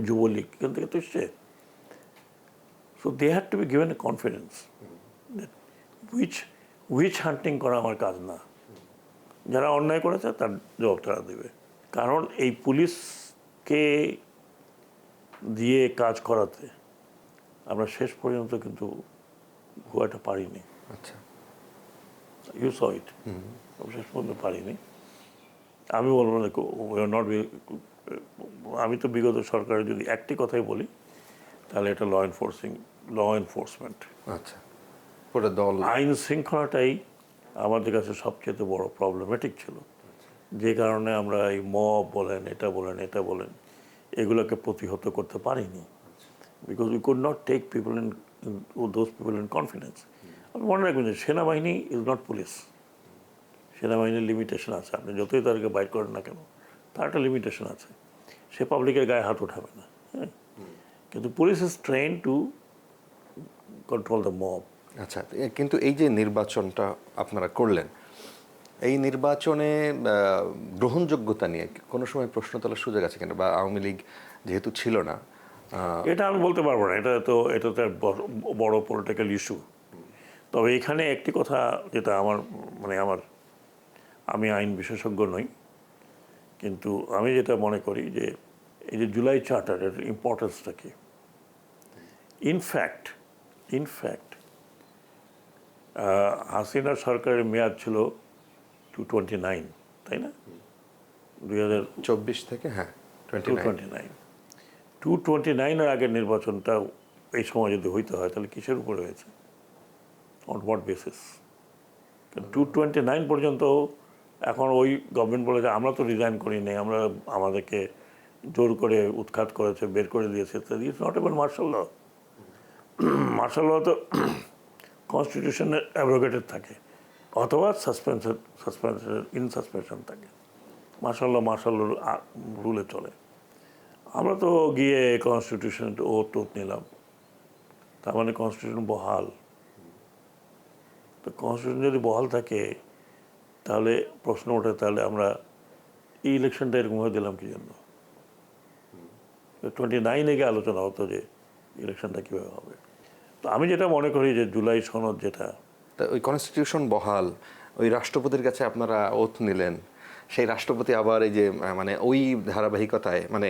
যুবলীগ, এখান থেকে তো এসছে। So they had to be given a confidence, witch hunting করা আমার কাজ না, যারা অন্যায় করেছে তার জবাব তারা দেবে। কারণ এই পুলিশকে দিয়ে কাজ করাতে আমরা শেষ পর্যন্ত কিন্তু খুব একটা পারিনি। আচ্ছা ইউ স ইট, শেষ পর্যন্ত পারিনি। আমি বলবো না নট, আমি তো বিগত সরকারের যদি একটি কথাই বলি তাহলে এটা ল এনফোর্সমেন্ট, আচ্ছা পুরো দল আইন শৃঙ্খলাটাই আমাদের কাছে সবচেয়ে বড় প্রবলেমেটিক ছিল, যে কারণে আমরা এই মব বলেন, এটা বলেন, এগুলোকে প্রতিহত করতে পারিনি, because we could not take people in those people in confidence. আপনি মনে রাখবেন যে সেনাবাহিনী ইজ নট পুলিশ, সেনাবাহিনীর লিমিটেশন আছে, আপনি যতই তাদেরকে বাইর করেন না কেন তার একটা লিমিটেশন আছে, সে পাবলিকের গায়ে হাত উঠাবে না। হ্যাঁ, কিন্তু police is train to control the mob. আচ্ছা কিন্তু এই যে নির্বাচনটা আপনারা করলেন, এই নির্বাচনে গ্রহণযোগ্যতা নিয়ে কোনো সময় প্রশ্ন তোলার সুযোগ আছে কিনা, বা আওয়ামী লীগ যেহেতু ছিল না, এটা আমি বলতে পারবো না, এটা তো বড় পলিটিক্যাল ইস্যু। তবে এখানে একটি কথা যেটা আমি আইন বিশেষজ্ঞ নই, কিন্তু আমি যেটা মনে করি যে এই যে জুলাই চার্টার, এর ইম্পর্টেন্সটা কি। ইনফ্যাক্ট হাসিনা সরকারের মেয়াদ ছিল 229, তাই না, 24 থেকে, হ্যাঁ 29 229 আগের নির্বাচনটা এই সময় যদি হইতে হয় তাহলে কিসের উপরে হয়েছে, অন হোয়াট বেসিস? 229 পর্যন্ত এখন ওই গভর্নমেন্ট বলে যে আমরা তো রিজাইন করি নাই, আমাদেরকে জোর করে উৎখাত করেছে, বের করে দিয়েছে, it's not even martial law. Martial law তো কনস্টিটিউশনের অ্যাব্রোগেটেড থাকে, অথবা সাসপেনশন থাকে। মার্শাল ল রুলে চলে। আমরা তো গিয়ে কনস্টিটিউশন ওত নিলাম, তার মানে কনস্টিটিউশন বহাল। তো কনস্টিটিউশন যদি বহাল থাকে তাহলে প্রশ্ন ওঠে, তাহলে আমরা এই ইলেকশনটা এরকমভাবে দিলাম কি জন্য? 29 গিয়ে আলোচনা হতো যে ইলেকশনটা কীভাবে হবে। তো আমি যেটা মনে করি যে জুলাই সনদ যেটা, তা ওই কনস্টিটিউশন বহাল, ওই রাষ্ট্রপতির কাছে আপনারা ওথ নিলেন, সেই রাষ্ট্রপতি আবার এই যে মানে ওই ধারাবাহিকতায় মানে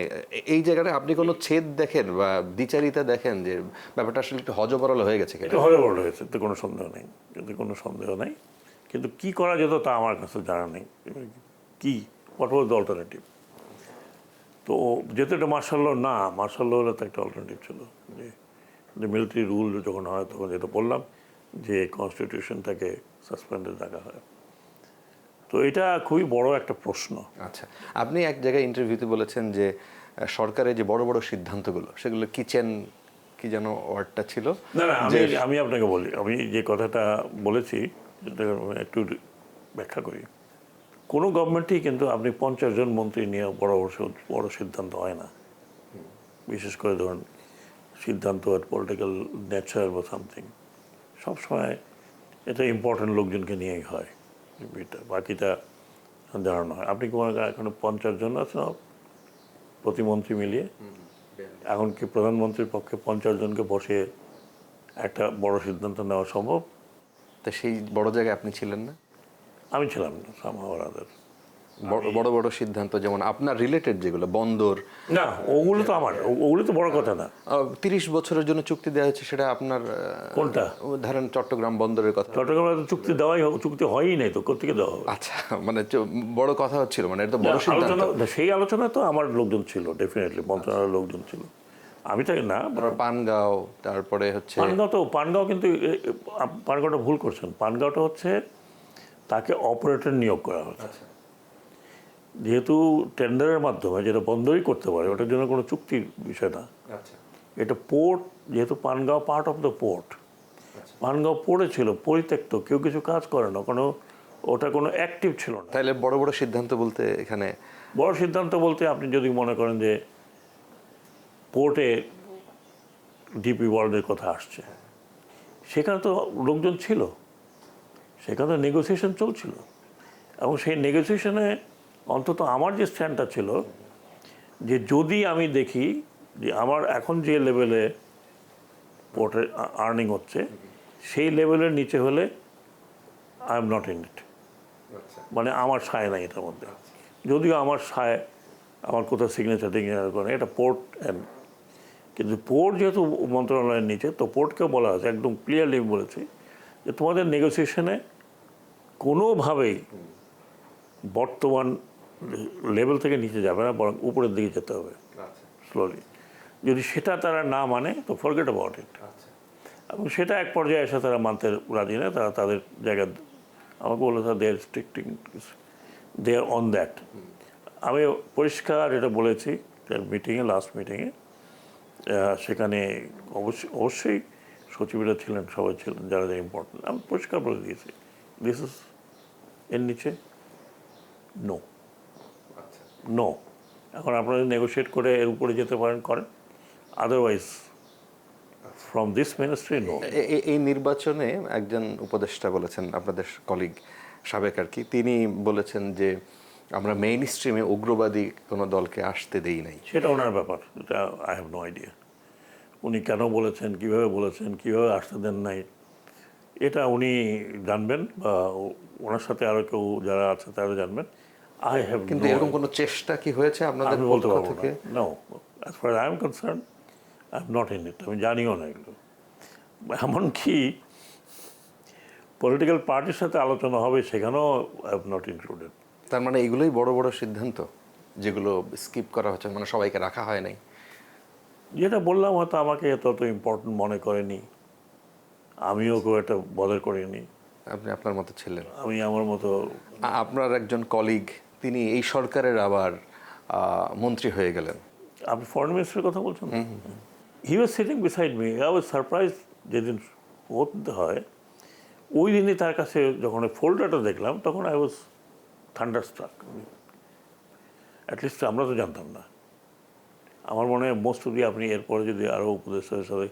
এই জায়গাটা আপনি কোনো ছেদ দেখেন বা দ্বিচারিতা দেখেন যে ব্যাপারটা আসলে একটু হজবরল হয়ে গেছে কিনা? এটা হজবরল হয়েছে, এতে কোনো সন্দেহ নেই, এতে কোনো সন্দেহ নেই। কিন্তু কি করা যেত তা আমার কাছে জানা নেই। কি হোয়াট ওয়াজ দ্য অল্টারনেটিভ? তো যেহেতু এটা মার্শাল ল না, মার্শাল ল হলে তো একটা অল্টারনেটিভ ছিল যে মিলিটারি রুল যখন হয় তখন যেটা বললাম যে কনস্টিটিউশনটাকে সাসপেন্ডে রাখা হয়। তো এটা খুবই বড় একটা প্রশ্ন। আচ্ছা, আপনি এক জায়গায় ইন্টারভিউতে বলেছেন যে সরকারের যে বড় বড় সিদ্ধান্তগুলো সেগুলো কিচেন কি যেন ওয়ার্ডটা ছিল। না না, যে আমি আপনাকে বলি, আমি যে কথাটা বলেছি সেটা একটু ব্যাখ্যা করি। কোনো গভর্নমেন্টেই কিন্তু আপনি 50 জন মন্ত্রী নিয়ে বড় সিদ্ধান্ত হয় না। বিশেষ করে ধরুন সিদ্ধান্ত পলিটিক্যাল নেচার বা সামথিং, সবসময় এটা ইম্পর্টেন্ট লোকজনকে নিয়েই হয়, বাকিটা জানানো হয়। আপনি কোনো এখানে 50 জন আছে না প্রতিমন্ত্রী মিলিয়ে, এখন কি প্রধানমন্ত্রীর পক্ষে 50 জনকে বসিয়ে একটা বড় সিদ্ধান্ত নেওয়া সম্ভব? তা সেই বড় জায়গায় আপনি ছিলেন না? আমি ছিলাম না somehow or other। বড় বড় সিদ্ধান্ত যেমন আপনার রিলেটেড যেগুলো বন্দর, না, ওগুলো তো আমার, ওগুলো তো বড় কথা না। 30 বছরের জন্য চুক্তি দেওয়া হয়েছে, সেটা আপনার কোনটা? ধরেন চট্টগ্রাম বন্দরের কথা। চট্টগ্রামে তো চুক্তি চুক্তি হয়ই নাই তো, কোথেকে দেওয়া হবে? আচ্ছা, মানে বড় কথা হচ্ছিল, মানে এটা তো বড় সিদ্ধান্ত। আলোচনা, সেই আলোচনা তো আমার লোকজন ছিল, ডেফিনেটলি মন্ত্রণালয়ের লোকজন ছিল, আমি তাই না। পানগাঁও, তারপরে হচ্ছে পানগাঁও কিন্তু পানগাঁওটা ভুল করছেন। পানগাঁওটা হচ্ছে তাকে অপারেটর নিয়োগ করা হচ্ছে, যেহেতু টেন্ডারের মাধ্যমে, যেটা বন্ধই করতে পারে, ওটার জন্য কোনো চুক্তির বিষয় না। এটা পোর্ট, যেহেতু Pangaon part of the port, Pangaon পড়েছিল পরিত্যক্ত, কেউ কিছু কাজ করে না, ওটা কোনো অ্যাক্টিভ ছিল না। তাহলে বড় বড় সিদ্ধান্ত বলতে এখানে বড় সিদ্ধান্ত বলতে আপনি যদি মনে করেন যে পোর্টে ডিপি ওয়ার্ল্ডের কথা আসছে, সেখানে তো লোকজন ছিল, সেখানে তো নেগোসিয়েশন চলছিল, এবং সেই নেগোসিয়েশনে অন্তত আমার যে স্ট্যান্ডটা ছিল যে যদি আমি দেখি যে আমার এখন যে লেভেলে পোর্টের আর্নিং হচ্ছে সেই লেভেলের নিচে হলে I am not in it, মানে আমার সায় নাই এটার মধ্যে। যদিও আমার সায়, আমার কোথাও সিগনেচার টিগনেচার করে এটা পোর্ট, কিন্তু পোর্ট যেহেতু মন্ত্রণালয়ের নিচে, তো পোর্টকেও বলা হয়েছে, একদম ক্লিয়ারলি বলেছি যে তোমাদের নেগোসিয়েশনে কোনোভাবেই বর্তমান লেভেল থেকে নিচে যাবে না, বরং উপরের দিকে যেতে হবে স্লোলি। যদি সেটা তারা না মানে তো ফরগেট অ্যাবাউট ইট। এবং সেটা এক পর্যায়ে এসে তারা মানতে রাজি না, তারা তাদের জায়গা আমাকে বলে দে আর স্ট্রিক্টিং, দে আর অন দ্যাট। আমি পরিষ্কার এটা বলেছি মিটিংয়ে, লাস্ট মিটিংয়ে, সেখানে অবশ্যই সচিবরা ছিলেন, সবাই ছিলেন যারা যারা ইম্পর্টেন্ট। আমি পরিষ্কার বলে দিয়েছি দিস ইজ, এর নিচে নো, নো। এখন আপনারা নেগোশিয়েট করে এর উপরে যেতে পারেন, করেন, otherwise from this ministry no. এই নির্বাচনে একজন উপদেষ্টা বলেছেন, আপনাদের কলিগ সাবেক আর কি, তিনি বলেছেন যে আমরা মেইন স্ট্রিমে উগ্রবাদী কোনো দলকে আসতে দেই নাই। সেটা ওনার ব্যাপার, এটা আই হ্যাভ নো আইডিয়া। উনি কেন বলেছেন, কীভাবে আসতে দেন নাই, এটা উনি জানবেন, বা ওনার সাথে আরও কেউ যারা আছে তারা জানবেন। আই হ্যাভ, কিন্তু এরকম কোনো চেষ্টা কি হয়েছে আপনাদের বলতে পক্ষ পারবো থেকে? না। No, as far I am concern I am not in it. আমি জানিও না এগুলো। এমনকি পলিটিক্যাল পার্টির সাথে আলোচনা হবে, সেখানেও আই হ্যাভ নট ইনক্লুডেড। তার মানে এগুলোই বড় বড় সিদ্ধান্ত যেগুলো স্কিপ করা হচ্ছে, মানে সবাইকে রাখা হয় নাই। যেটা বললাম হয়তো আমাকে তত ইম্পর্টেন্ট মনে করেনি, আমিও খুব একটা বদার করিনি। আপনি আপনার মতো ছিলেন, আমি আমার মতো। আপনার একজন কলিগ তিনি এই সরকারের আবার মন্ত্রী হয়ে গেলেন। আপনি ফরেন মিনিস্টারের কথা বলছেন? He was sitting beside me. I was surprise. যেদিন ভোট দিতে হয় ওই দিনই তার কাছে যখন ফোল্ডারটা দেখলাম, তখন আই ওয়াজ থান্ডারস্ট্রাক। অ্যাটলিস্ট আমরা তো জানতাম না। আমার মনে হয় মোস্ট অফ আপনি এরপরে যদি আরও উপদেষ্টাদের সাথে,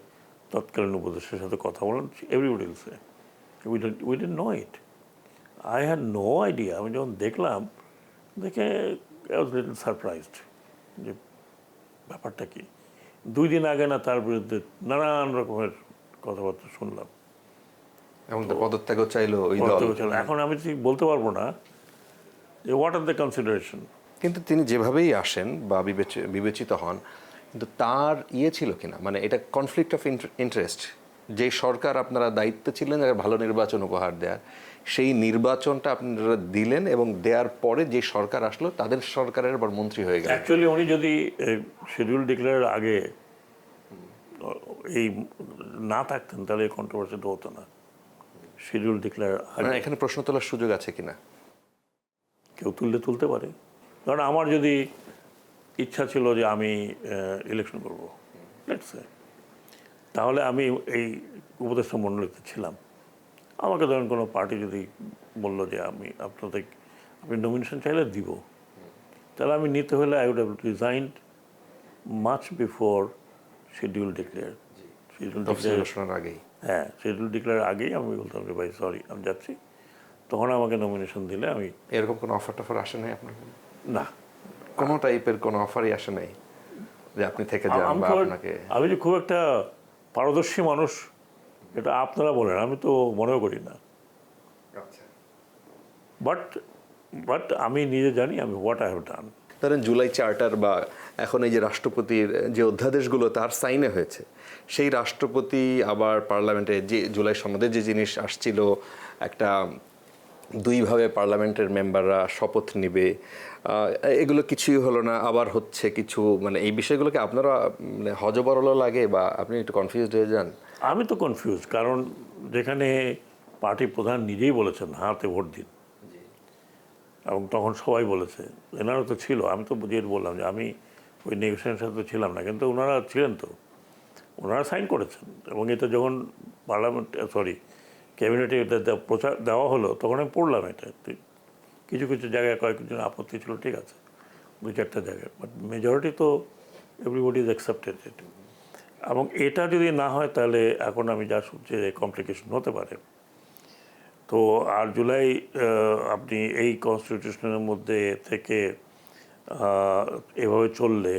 তৎকালীন উপদেষ্টার সাথে কথা বলেন, everybody will say we didn't know it. I had no idea. আমি যখন দেখলাম, দেখে আই ওয়াজ লিটল সারপ্রাইজড যে ব্যাপারটা কি। 2 দিন আগে না তার বিরুদ্ধে নানান রকমের কথাবার্তা শুনলাম। এবং তার পদত্যাগও চাইলো ওই দল। এখন আমি ঠিক বলতে পারবো না যে হোয়াট আর দ্য কনসিডারেশন। কিন্তু তিনি যেভাবেই আসেন বা বিবেচিত হন, কিন্তু তার ছিল কিনা, মানে এটা কনফ্লিক্ট অফ ইন্টারেস্ট। যে সরকার আপনারা দায়িত্বে ছিলেন একটা ভালো নির্বাচন উপহার দেওয়ার, সেই নির্বাচনটা আপনারা দিলেন এবং দেওয়ার পরে যে সরকার আসলো তাদের সরকারের আবার মন্ত্রী হয়ে গেল। অ্যাকচুয়ালি উনি যদি শিডিউল ডিক্লেয়ারের আগে এই না থাকতেন তাহলে এই কন্ট্রোভার্সিটা হতো না। শিডিউল ডিক্লেয়ার আগে এখানে প্রশ্ন তোলার সুযোগ আছে কিনা? কেউ তুলতে পারে। কারণ আমার যদি ইচ্ছা ছিল যে আমি ইলেকশন করব, লেটস সে, তাহলে আমি এই উপদেষ্টা মণ্ডলীতে ছিলাম। আমাকে ধরেন কোনো পার্টি যদি বললো যে আমি আপনি নমিনেশন চাইলে দিব, তাহলে আমি নিতে হলে I would have resigned much before schedule declare. ঘোষণার আগেই। হ্যাঁ, শিডিউল ডিক্লেয়ার আগেই আমি বলতাম যে ভাই সরি আমি যাচ্ছি, তখন আমাকে নমিনেশন দিলে আমি। এরকম কোনো অফার টফার আসে নাই আপনার? না, কোনো টাইপের কোনো অফারই আসে নাই যে আপনি থেকে যান বা আপনাকে? আমি যে খুব একটা পারদর্শী মানুষ এটা আপনারা বলেন, আমি তো মনেও করি না। বাট আমি নিজে জানি আমি হোয়াট আই হ্যাভ ডান। ধরেন জুলাই চার্টার বা এখন এই যে রাষ্ট্রপতির যে অধ্যাদেশগুলো তার সাইনে হয়েছে, সেই রাষ্ট্রপতি আবার পার্লামেন্টে যে জুলাই সনদে যে জিনিস আসছিল, একটা দুইভাবে পার্লামেন্টের মেম্বাররা শপথ নিবে, এগুলো কিছুই হলো না, আবার হচ্ছে কিছু, মানে এই বিষয়গুলোকে আপনারা মানে হজবরল লাগে বা আপনি একটু কনফিউজড হয়ে যান? আমি তো কনফিউজ, কারণ যেখানে পার্টি প্রধান নিজেই বলেছেন হাতে ভোট দিন, এবং তখন সবাই বলেছে, এনারা তো ছিল, আমি তো বুঝিয়ে বললাম যে আমি ওই নেগোসিয়েশনের সাথে ছিলাম না, কিন্তু ওনারা ছিলেন, তো ওনারা সাইন করেছেন। এবং এটা যখন পার্লামেন্ট ক্যাবিনেটে এটা প্রচার দেওয়া হলো, তখন আমি পড়লাম এটা। কিছু কিছু জায়গায় কয়েকজন আপত্তি ছিল, ঠিক আছে, 2-4টা জায়গায়, বাট মেজরিটি তো এভরিবডি ইজ অ্যাকসেপ্টেড ইট। এবং এটা যদি না হয় তাহলে এখন আমি যা শুনছি কমপ্লিকেশন হতে পারে। তো আর জুলাই আপনি এই কনস্টিটিউশনের মধ্যে থেকে এভাবে চললে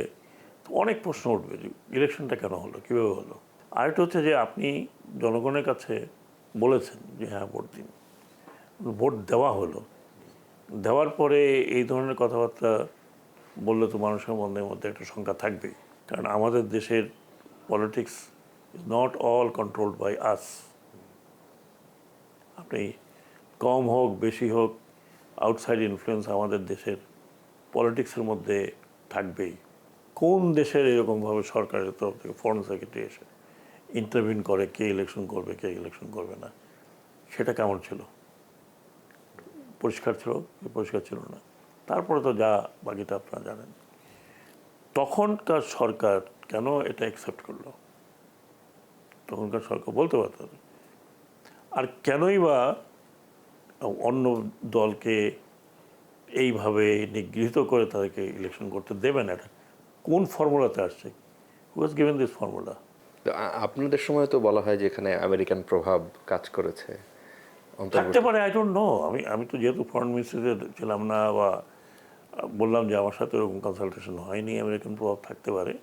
অনেক প্রশ্ন উঠবে যে ইলেকশনটা কেন হলো, কীভাবে হলো। আরেকটা হচ্ছে যে আপনি জনগণের কাছে বলেছেন যে হ্যাঁ ভোট দিন, ভোট দেওয়া হলো, দেওয়ার পরে এই ধরনের কথাবার্তা বললে তো মানুষের মনের মধ্যে একটা শঙ্কা থাকবেই। কারণ আমাদের দেশের politics is not all controlled by us. আপনি কম হোক বেশি হোক, আউটসাইড ইনফ্লুয়েন্স আমাদের দেশের পলিটিক্সের মধ্যে থাকবেই। কোন দেশের এরকমভাবে সরকারের তরফ থেকে ফরেন সেক্রেটারি এসে ইন্টারভিউ করে কে ইলেকশন করবে কে ইলেকশন করবে না, সেটা কেমন ছিল? পরিষ্কার ছিল কি পরিষ্কার ছিল না? তারপরে তো যা বাকিটা আপনারা জানেন। তখনকার সরকার কেন এটা অ্যাকসেপ্ট করলো? তখনকার সরকার বলতে পারত। আর কেনই বা অন্য দলকে এইভাবে নিগৃহীত করে তাদেরকে ইলেকশন করতে দেবে না? এটা কোন ফর্মুলাতে আসছে? Who has given this formula? আপনাদের সময় তো বলা হয় যে এখানে আমেরিকান প্রভাব কাজ করেছে। থাকতে পারে, আই ডোন্ট নো। আমি তো যেহেতু ফরেন মিনিস্ট্রিতে ছিলাম না, বা বললাম যে আমার সাথে ওরকম কনসালটেশন হয়নি, আমেরিকান প্রভাব থাকতে পারে।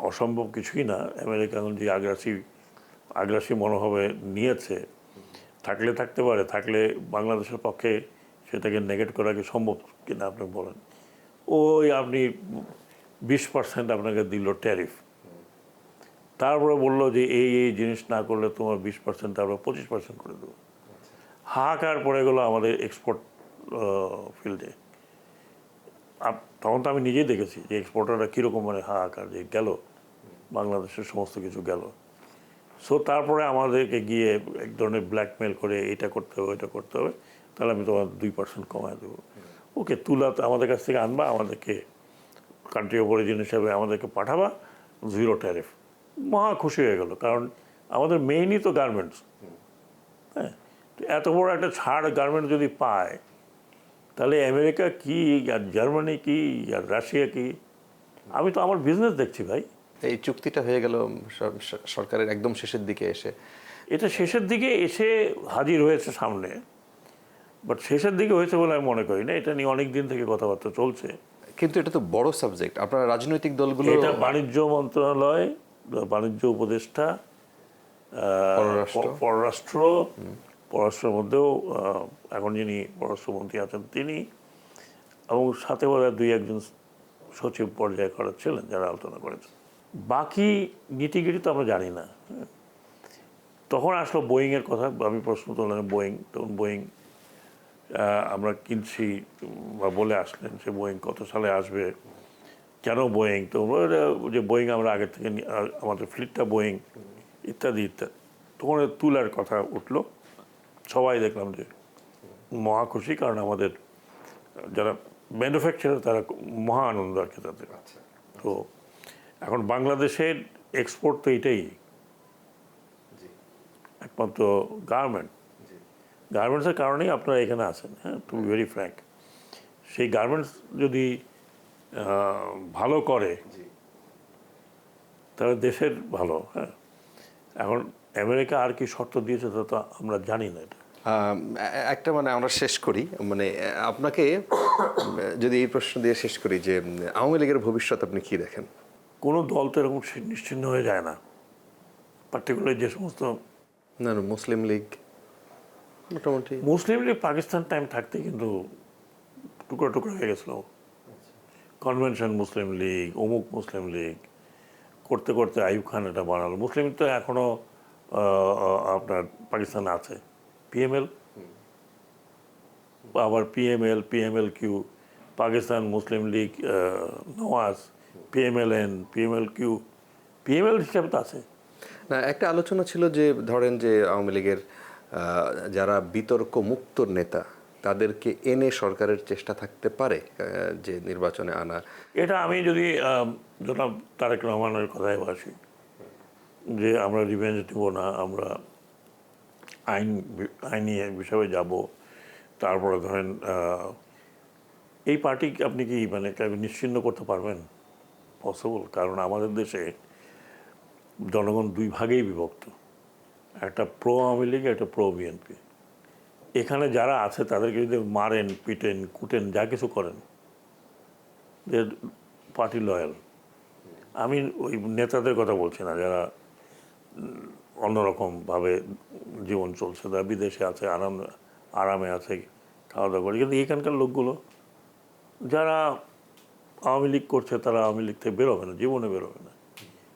অসম্ভব কিছুই না। আমেরিকা এখন যে আগ্রাসী মনোভাবে নিয়েছে, থাকতে পারে। থাকলে বাংলাদেশের পক্ষে সেটাকে নেগেট করা কি সম্ভব কিনা আপনি বলেন। ওই আপনি 20% আপনাকে দিল ট্যারিফ, তারপরে বললো যে এই জিনিস না করলে তোমার 20% তারপর 25% করে দেবো। হাহাকার পড়ে গেলো আমাদের এক্সপোর্ট ফিল্ডে। তখন তো আমি নিজেই দেখেছি যে এক্সপোর্টাররা কীরকম, মানে হাহাকার যে গেল, বাংলাদেশের সমস্ত কিছু গেল। সো তারপরে আমাদেরকে গিয়ে এক ধরনের ব্ল্যাকমেল করে এটা করতে হবে ওইটা করতে হবে, তাহলে আমি তোমার 2% কমায় দেবো। ওকে, তুলা আমাদের কাছ থেকে আনবা, আমাদেরকে কান্ট্রি অফ অরিজিন হিসাবে আমাদেরকে পাঠাবা, 0 ট্যারিফ। মহা খুশি হয়ে গেল, কারণ আমাদের মেইনই তো গার্মেন্টস। হ্যাঁ, এত বড় একটা ছাড় গার্মেন্ট যদি পায়, তাহলে আমেরিকা কি আর জার্মানি কি আর রাশিয়া কি? আমি তো আমার বিজনেস দেখছি ভাই। এই চুক্তিটা হয়ে গেল সরকারের একদম শেষের দিকে এসে। এটা শেষের দিকে এসে হাজির হয়েছে সামনে, বাট শেষের দিকে হয়েছে বলে আমি মনে করি না। এটা নিয়ে অনেক দিন থেকে কথাবার্তা চলছে। কিন্তু এটা তো বড় সাবজেক্ট। আপনার রাজনৈতিক দলগুলো, এটা বাণিজ্য মন্ত্রণালয়, বাণিজ্য উপদেষ্টা পররাষ্ট্র। পররাষ্ট্রের মধ্যেও এখন যিনি পররাষ্ট্রমন্ত্রী আছেন তিনি, এবং সাথে বোধহয় দুই একজন সচিব পর্যায়ে করা ছিলেন যারা আলোচনা করেছেন। বাকি গিটিগিটি তো আমরা জানি না। তখন আসলো বোয়িংয়ের কথা, আমি প্রশ্ন তুললাম বোয়িং, তখন বোয়িং আমরা কিনছি বা বলে আসলেন সে বোয়িং কত সালে আসবে, কেন বোয়িং, তো যে বোয়িং আমরা আগের থেকে আমাদের ফ্লিটটা বোয়িং ইত্যাদি ইত্যাদি, তখন তুলার কথা উঠলো। সবাই দেখলাম যে মহা খুশি, কারণ আমাদের যারা ম্যানুফ্যাকচারার তারা মহা আনন্দ আর কি তাদের। তো এখন বাংলাদেশের এক্সপোর্ট তো এটাই একমাত্র গার্মেন্টসের কারণেই আপনারা এখানে আছেন। হ্যাঁ, টু বি ভেরি ফ্র্যাঙ্ক, সেই গার্মেন্টস যদি ভালো করে তাহলে দেশের ভালো। হ্যাঁ, এখন আমেরিকা আর কি শর্ত দিয়েছে তা তো আমরা জানি না। এটা একটা মানে আমরা শেষ করি, মানে আপনাকে যদি এই প্রশ্ন দিয়ে শেষ করি যে আওয়ামী লীগের ভবিষ্যৎ আপনি কি দেখেন? কোনো দল তো এরকম নিশ্চিহ্ন হয়ে যায় না, পার্টিকুলার যে সমস্ত না, মুসলিম লীগ মোটামুটি। মুসলিম লীগ পাকিস্তান টাইম থাকতে কিন্তু টুকরো টুকরো হয়ে গেছিল। কনভেনশন মুসলিম লীগ, অমুক মুসলিম লীগ করতে করতে আইয়ুব খান এটা বানালো। মুসলিম তো এখনও আপনার পাকিস্তানে আছে, পিএমএল, আবার PML Q, Pakistan Muslim League Nawaz, PMLN, PML Q, PML হিসাবে তো আছে। না, একটা আলোচনা ছিল যে ধরেন যে আওয়ামী লীগের যারা বিতর্ক মুক্ত নেতা তাদেরকে এনে সরকারের চেষ্টা থাকতে পারে যে নির্বাচনে আনা। এটা আমি যদি জনাব তারেক রহমানের কথায় আসি, যে আমরা রিভেঞ্জ নেব না, আমরা আইনি বিষয়ে যাব, তারপরে ধরেন এই পার্টি আপনি কি মানে নিশ্চিহ্ন করতে পারবেন? পসিবল, কারণ আমাদের দেশে জনগণ দুই ভাগেই বিভক্ত, একটা প্রো আওয়ামী লীগ, একটা প্রো বিএনপি। এখানে যারা আছে তাদেরকে যদি মারেন, পিটেন, কুটেন, যা কিছু করেন, যে পার্টি লয়াল। আমি ওই নেতাদের কথা বলছি না যারা অন্যরকমভাবে জীবন চলছে, তারা বিদেশে আছে, আরামে আছে, খাওয়া দাওয়া করে। কিন্তু এখানকার লোকগুলো যারা আওয়ামী লীগ করছে তারা আওয়ামী লীগ থেকে বেরোবে না, জীবনে বেরোবে না,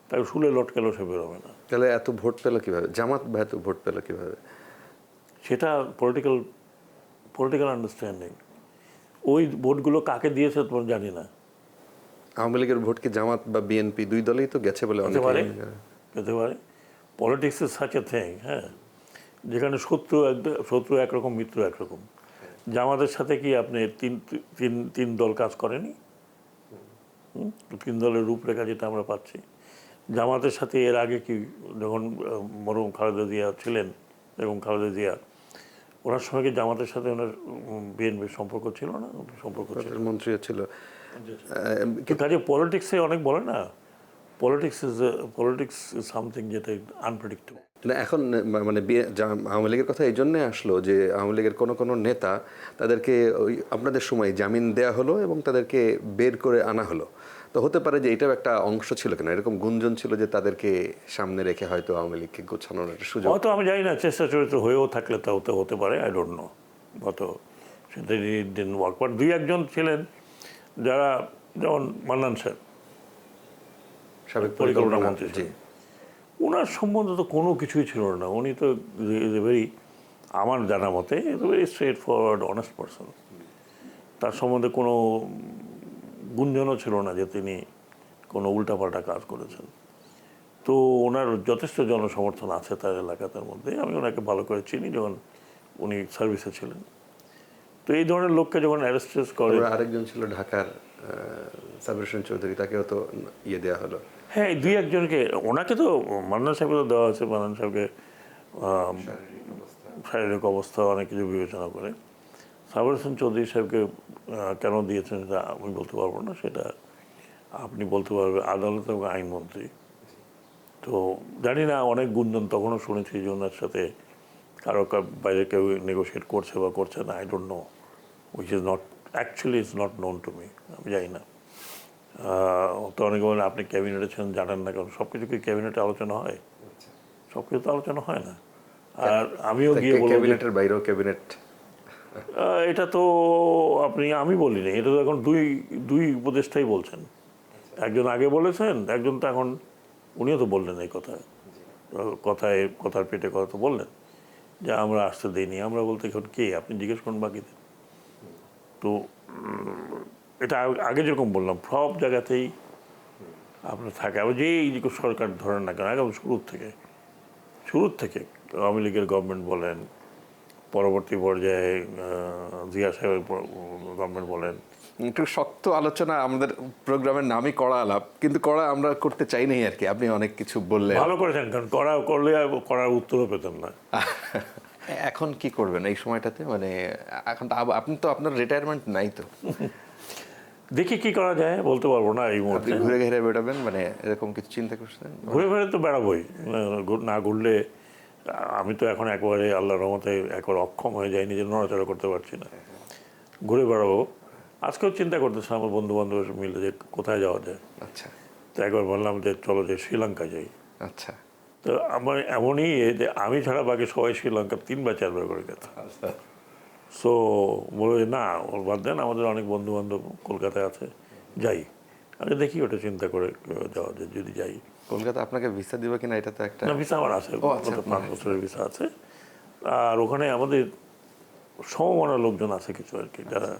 তাই শুলে লটকেলেও সে বেরোবে না। তাহলে এত ভোট পেল কিভাবে? জামাত বা এত ভোট পেল কিভাবে? সেটা পলিটিক্যাল আন্ডারস্ট্যান্ডিং। ওই ভোটগুলো কাকে দিয়েছে তোমার জানি না। আওয়ামী লীগের ভোট কি জামাত বা বিএনপি দুই দলেই তো গেছে বলে পেতে পারে। Politics is such a thing, হ্যাঁ, যেখানে শত্রু একরকম, মিত্র একরকম। জামাতের সাথে কি আপনি তিন দল কাজ করেনি? তিন দলের রূপরেখা যেটা আমরা পাচ্ছি, জামাতের সাথে এর আগে কি যখন মরহুম খালেদা জিয়া ছিলেন এবং খালেদা জিয়া, ওনার সময় কি জামাতের সাথে ওনার বিএনপির সম্পর্ক ছিল না? সম্পর্ক ছিল, মন্ত্রীও ছিল। কাজে পলিটিক্সে অনেক বলে না, পলিটিক্স ইজ সামথিং যেটা আনপ্রেডিক্টেবল। না, এখন মানে আওয়ামী লীগের কথা এই জন্যে আসলো যে আওয়ামী লীগের কোনো নেতা তাদেরকে ওই আপনাদের সময় জামিন দেয়া হলো এবং তাদেরকে বের করে আনা হলো। তো হতে পারে যে এটাও একটা অংশ ছিল কিনা, এরকম গুঞ্জন ছিল যে তাদেরকে সামনে রেখে হয়তো আওয়ামী লীগকে গোছানোর একটা সুযোগ। হয়তো আমি জানি না, চেষ্টা চরিত্র হয়েও থাকলে তা হতে পারে, আই ডোন্ট নো। হয়তো সেটা ডিডন্ট ওয়ার্ক। বাট দুই একজন ছিলেন যারা, যেমন মান্নান সাহেব, সাবেক পরিকল্পনা মন্ত্রী, ওনার সম্বন্ধে তো কোনো কিছুই ছিল না। উনি তো ভেরি, আমার জানা মতে very straight forward honest person. তার সম্বন্ধে কোনো গুঞ্জনও ছিল না যে তিনি কোনো উল্টাপাল্টা কাজ করেছেন। তো ওনার যথেষ্ট জনসমর্থন আছে তার এলাকাটার মধ্যে। আমি ওনাকে ভালো করে চিনি যখন উনি সার্ভিসে ছিলেন। তো এই ধরনের লোককে যখন অ্যারেস্ট করে। আরেকজন ছিল ঢাকার সাবির হোসেন চৌধুরী, তাকেও তো ইয়ে দেওয়া হলো। হ্যাঁ, এই দুই একজনকে, ওনাকে তো মান্নান সাহেবকে তো দেওয়া হয়েছে। মান্নান সাহেবকে শারীরিক অবস্থা অনেক কিছু বিবেচনা করে। সাবির হোসেন চৌধুরী সাহেবকে কেন দিয়েছেন সেটা আমি বলতে পারবো না, সেটা আপনি বলতে পারবেন, আদালত এবং আইনমন্ত্রী। তো জানি না, অনেক গুঞ্জন তখনও শুনেছি যে ওনার সাথে কারো বাইরে কেউ নেগোশিয়েট করছে বা করছে না, I don't know, which is not actually is not known to me, আমি জানি না। তো অনেকে বলেন আপনি ক্যাবিনেটে ছিলেন, জানেন না, কারণ সব কিছু কি ক্যাবিনেটে আলোচনা হয়? সব কিছু তো আলোচনা হয় না। আর আমিও গিয়ে বলবো যে, ক্যাবিনেটের বাইরেও ক্যাবিনেট এটা তো আমি বলিনি, এটা তো এখন দুই উপদেষ্টাই বলছেন। একজন আগে বলেছেন, একজন তো এখন উনিও তো বললেন এই কথার পেটে কথা তো বললেন যে আমরা আসতে দিইনি। আমরা বলতে এখন কে, আপনি জিজ্ঞেস করুন বাকিদের। তো এটা আগে যেরকম বললাম, সব জায়গাতেই আপনার থাকে। আবার যেই সরকার ধরেন না কেন, একদম শুরুর থেকে আওয়ামী লীগের গভর্নমেন্ট বলেন, পরবর্তী পর্যায়ে জিয়া সাহেবের গভর্নমেন্ট বলেন, একটু শক্ত আলোচনা, আমাদের প্রোগ্রামের নামই কড়া আলাপ, কিন্তু কড়া আমরা করতে চাই নাই আর কি। আপনি অনেক কিছু বললেন। ভালো করেছেন, কারণ করলে করার উত্তরও পেতেন না। এখন কি করবেন এই সময়টাতে? মানে এখন তো আপনি তো, আপনার রিটায়ারমেন্ট নাই তো। দেখি কি করা যায়, বলতে পারবো না এই আপনি মুহূর্তে। ঘুরে ঘুরে বেড়াবেন, মানে এরকম কিছু চিন্তা করছেন? ঘুরে ফিরে তো বেড়াবোই, না ঘুরলে আমি তো এখন একবারে আল্লাহর রহমতে একবার অক্ষম হয়ে যাই, নিজে নড়াচড়া করতে পারছি না। ঘুরে বেড়াবো। আজকেও চিন্তা করতেছে আমার বন্ধু বান্ধবের মিলে যে কোথায় যাওয়া যায়। আচ্ছা তো একবার বললাম যে চলো যে শ্রীলঙ্কা যাই। আচ্ছা তো আমার এমনই যে আমি ছাড়া বাকি সবাই শ্রীলঙ্কা 3 বা 4 বার করে গেছে। সো বলে যে না, ওর বাদ দেন, আমাদের অনেক বন্ধু বান্ধব কলকাতায় আছে, যাই। আমি দেখি ওটা চিন্তা করে যাওয়া যায়, যদি যাই। কলকাতা আপনাকে ভিসা দিবে কিনা এটা তো একটা। না, ভিসা আমার আছে, ও আচ্ছা, 5 বছরের ভিসা আছে। আর ওখানে আমাদের সমমনা লোকজন আছে কিছু আর কি, যারা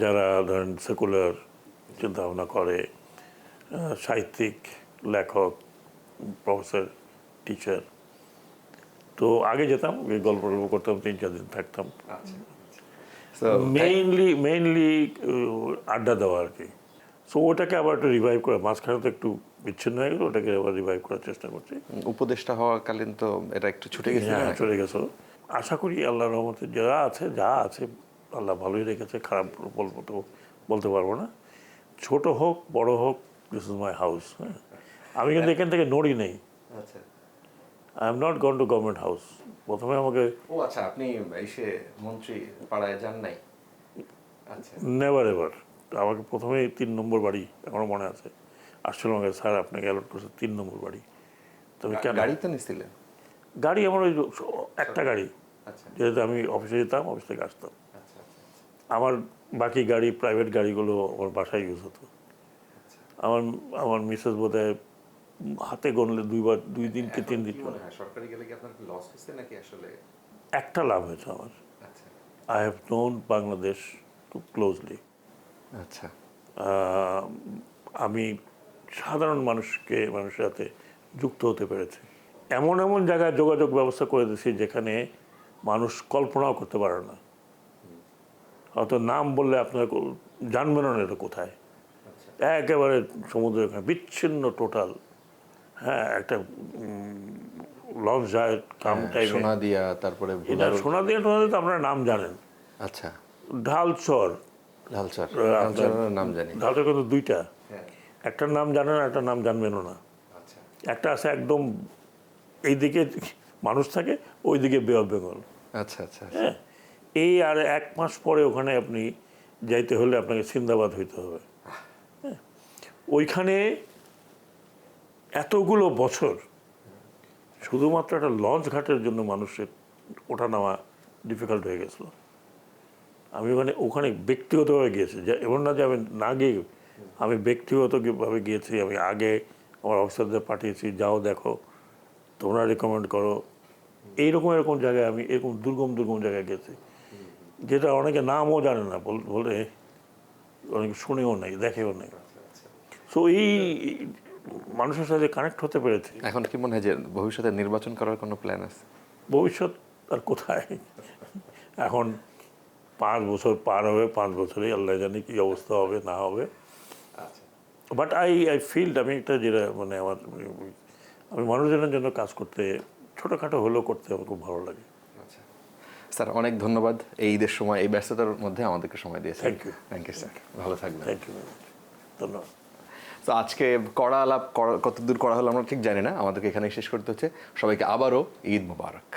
যারা ধরেন সেকুলার চিন্তা ভাবনা করে, সাহিত্যিক, লেখক, প্রফেসর, টিচার। তো আগে যেতাম, গল্প করতাম, 3-4 দিন থাকতাম। So, মেইনলি আড্ডা দেওয়া আর কি। সো ওটাকে আবার একটু রিভাইভ করে, মাঝখানে তো একটু বিচ্ছিন্ন হয়ে গেল, ওটাকে আবার রিভাইভ করার চেষ্টা করছি। উপদেষ্টা হওয়াকালীন তো এটা একটু ছুটে গেছে। হ্যাঁ, চলে গেছো। আশা করি আল্লাহর রহমতে যা আছে আল্লাহ ভালোই রেখেছে, খারাপ বলতে পারবো না। ছোট হোক বড় হোক, দিস ইজ মাই হাউস। হ্যাঁ, আমি কিন্তু এখান থেকে নড়ি নেই। আচ্ছা। I am not gone to government house. প্রথমে আমাকে ও আচ্ছা, আপনি এসে মন্ত্রী পাড়ায় যান নাই? আচ্ছা নেভার এভার, আমাকে প্রথমে 3 নম্বর বাড়ি এখনো মনে আছে। আসছিল আমাকে, স্যার আপনাকে অ্যালট করছে 3 নম্বর বাড়ি। তবে কেন? গাড়ি তো নিছিলেন? গাড়ি আমার ওই একটা গাড়ি, আচ্ছা যেহেতু আমি অফিসে যেতাম, অফিস থেকে আসতাম। আচ্ছা আচ্ছা আমার বাকি গাড়ি, প্রাইভেট গাড়িগুলো আমার বাসায় ইউজ হতো। আমার মিসেস বোধহয় হাতে গণলে 2 দিন কি 3 দিন। কি মনে হয় সরকারি গেলে কি আপনার লস হচ্ছে নাকি আসলে? একটা লাভ হয়েছে আমার, আচ্ছা আই হ্যাভ নোন বাংলাদেশ খুব ক্লোজলি। আচ্ছা আমি সাধারণ মানুষের সাথে যুক্ত হতে পেরেছি। এমন এমন জায়গায় যোগাযোগ ব্যবস্থা করে দিয়েছি যেখানে মানুষ কল্পনাও করতে পারে না। হয়তো নাম বললে আপনার জানবেন না এটা কোথায়। একেবারে সমুদ্রের ওখানে বিচ্ছিন্ন টোটাল। হ্যাঁ, একটা লঞ্চ যায় কাম টাইমে। সোনাদিয়া, তারপরে এটা সোনাদিয়া তো আপনারা নাম জানেন। আচ্ছা ঢালচর, লালচর, আপনার নাম জানি। ঢালচর কিন্তু 2টা। হ্যাঁ একটার নাম জানেন, একটার নাম জানবেনও না। আচ্ছা একটা আছে একদম এইদিকে মানুষ থাকে, ওইদিকে বে অফ বেঙ্গল। আচ্ছা আচ্ছা হ্যাঁ, এই আর 1 মাস পরে ওখানে আপনি যাইতে হলে আপনাকে সিন্দাবাদ হইতে হবে। হ্যাঁ, ওইখানে এতগুলো বছর শুধুমাত্র একটা লঞ্চ ঘাটের জন্য মানুষের ওঠা নামা ডিফিকাল্ট হয়ে গেছিল। আমি ওখানে ব্যক্তিগতভাবে গিয়েছি, এমন না যে আমি না গিয়ে, আমি ব্যক্তিগতভাবে গিয়েছি। আমি আগে আমার অফিসারদের পাঠিয়েছি, যাও দেখো, তোমরা রেকমেন্ড করো। এরকম জায়গায় আমি এরকম দুর্গম জায়গায় গেছি, যেটা অনেকে নামও জানে না, বলে অনেকে শুনেও নাই, দেখেও নাই। সো এই মানুষের সাথে কানেক্ট হতে পেরেছি। এখন কি মনে হয় যে ভবিষ্যতে নির্বাচন করার কোনো প্ল্যান আছে? ভবিষ্যৎ আর কোথায়, এখন 5 বছর পার হবে, 5 বছরেই আল্লাহ জানে কি অবস্থা হবে না হবে। বাট আই ফিল্ড, আমি একটা যেটা মানে আমি মানুষজনের জন্য কাজ করতে, ছোটোখাটো হলেও করতে আমার খুব ভালো লাগে। আচ্ছা স্যার, অনেক ধন্যবাদ এই ঈদের সময়, এই ব্যস্ততার মধ্যে আমাদেরকে সময় দিয়েছেন। থ্যাংক ইউ স্যার, ভালো থাকবেন। থ্যাংক ইউ, ধন্যবাদ। তো আজকে কড়া আলাপ কতদূর করা হলো আমরা ঠিক জানি না, আমাদেরকে এখানেই শেষ করতে হচ্ছে। সবাইকে আবারও ঈদ মোবারক।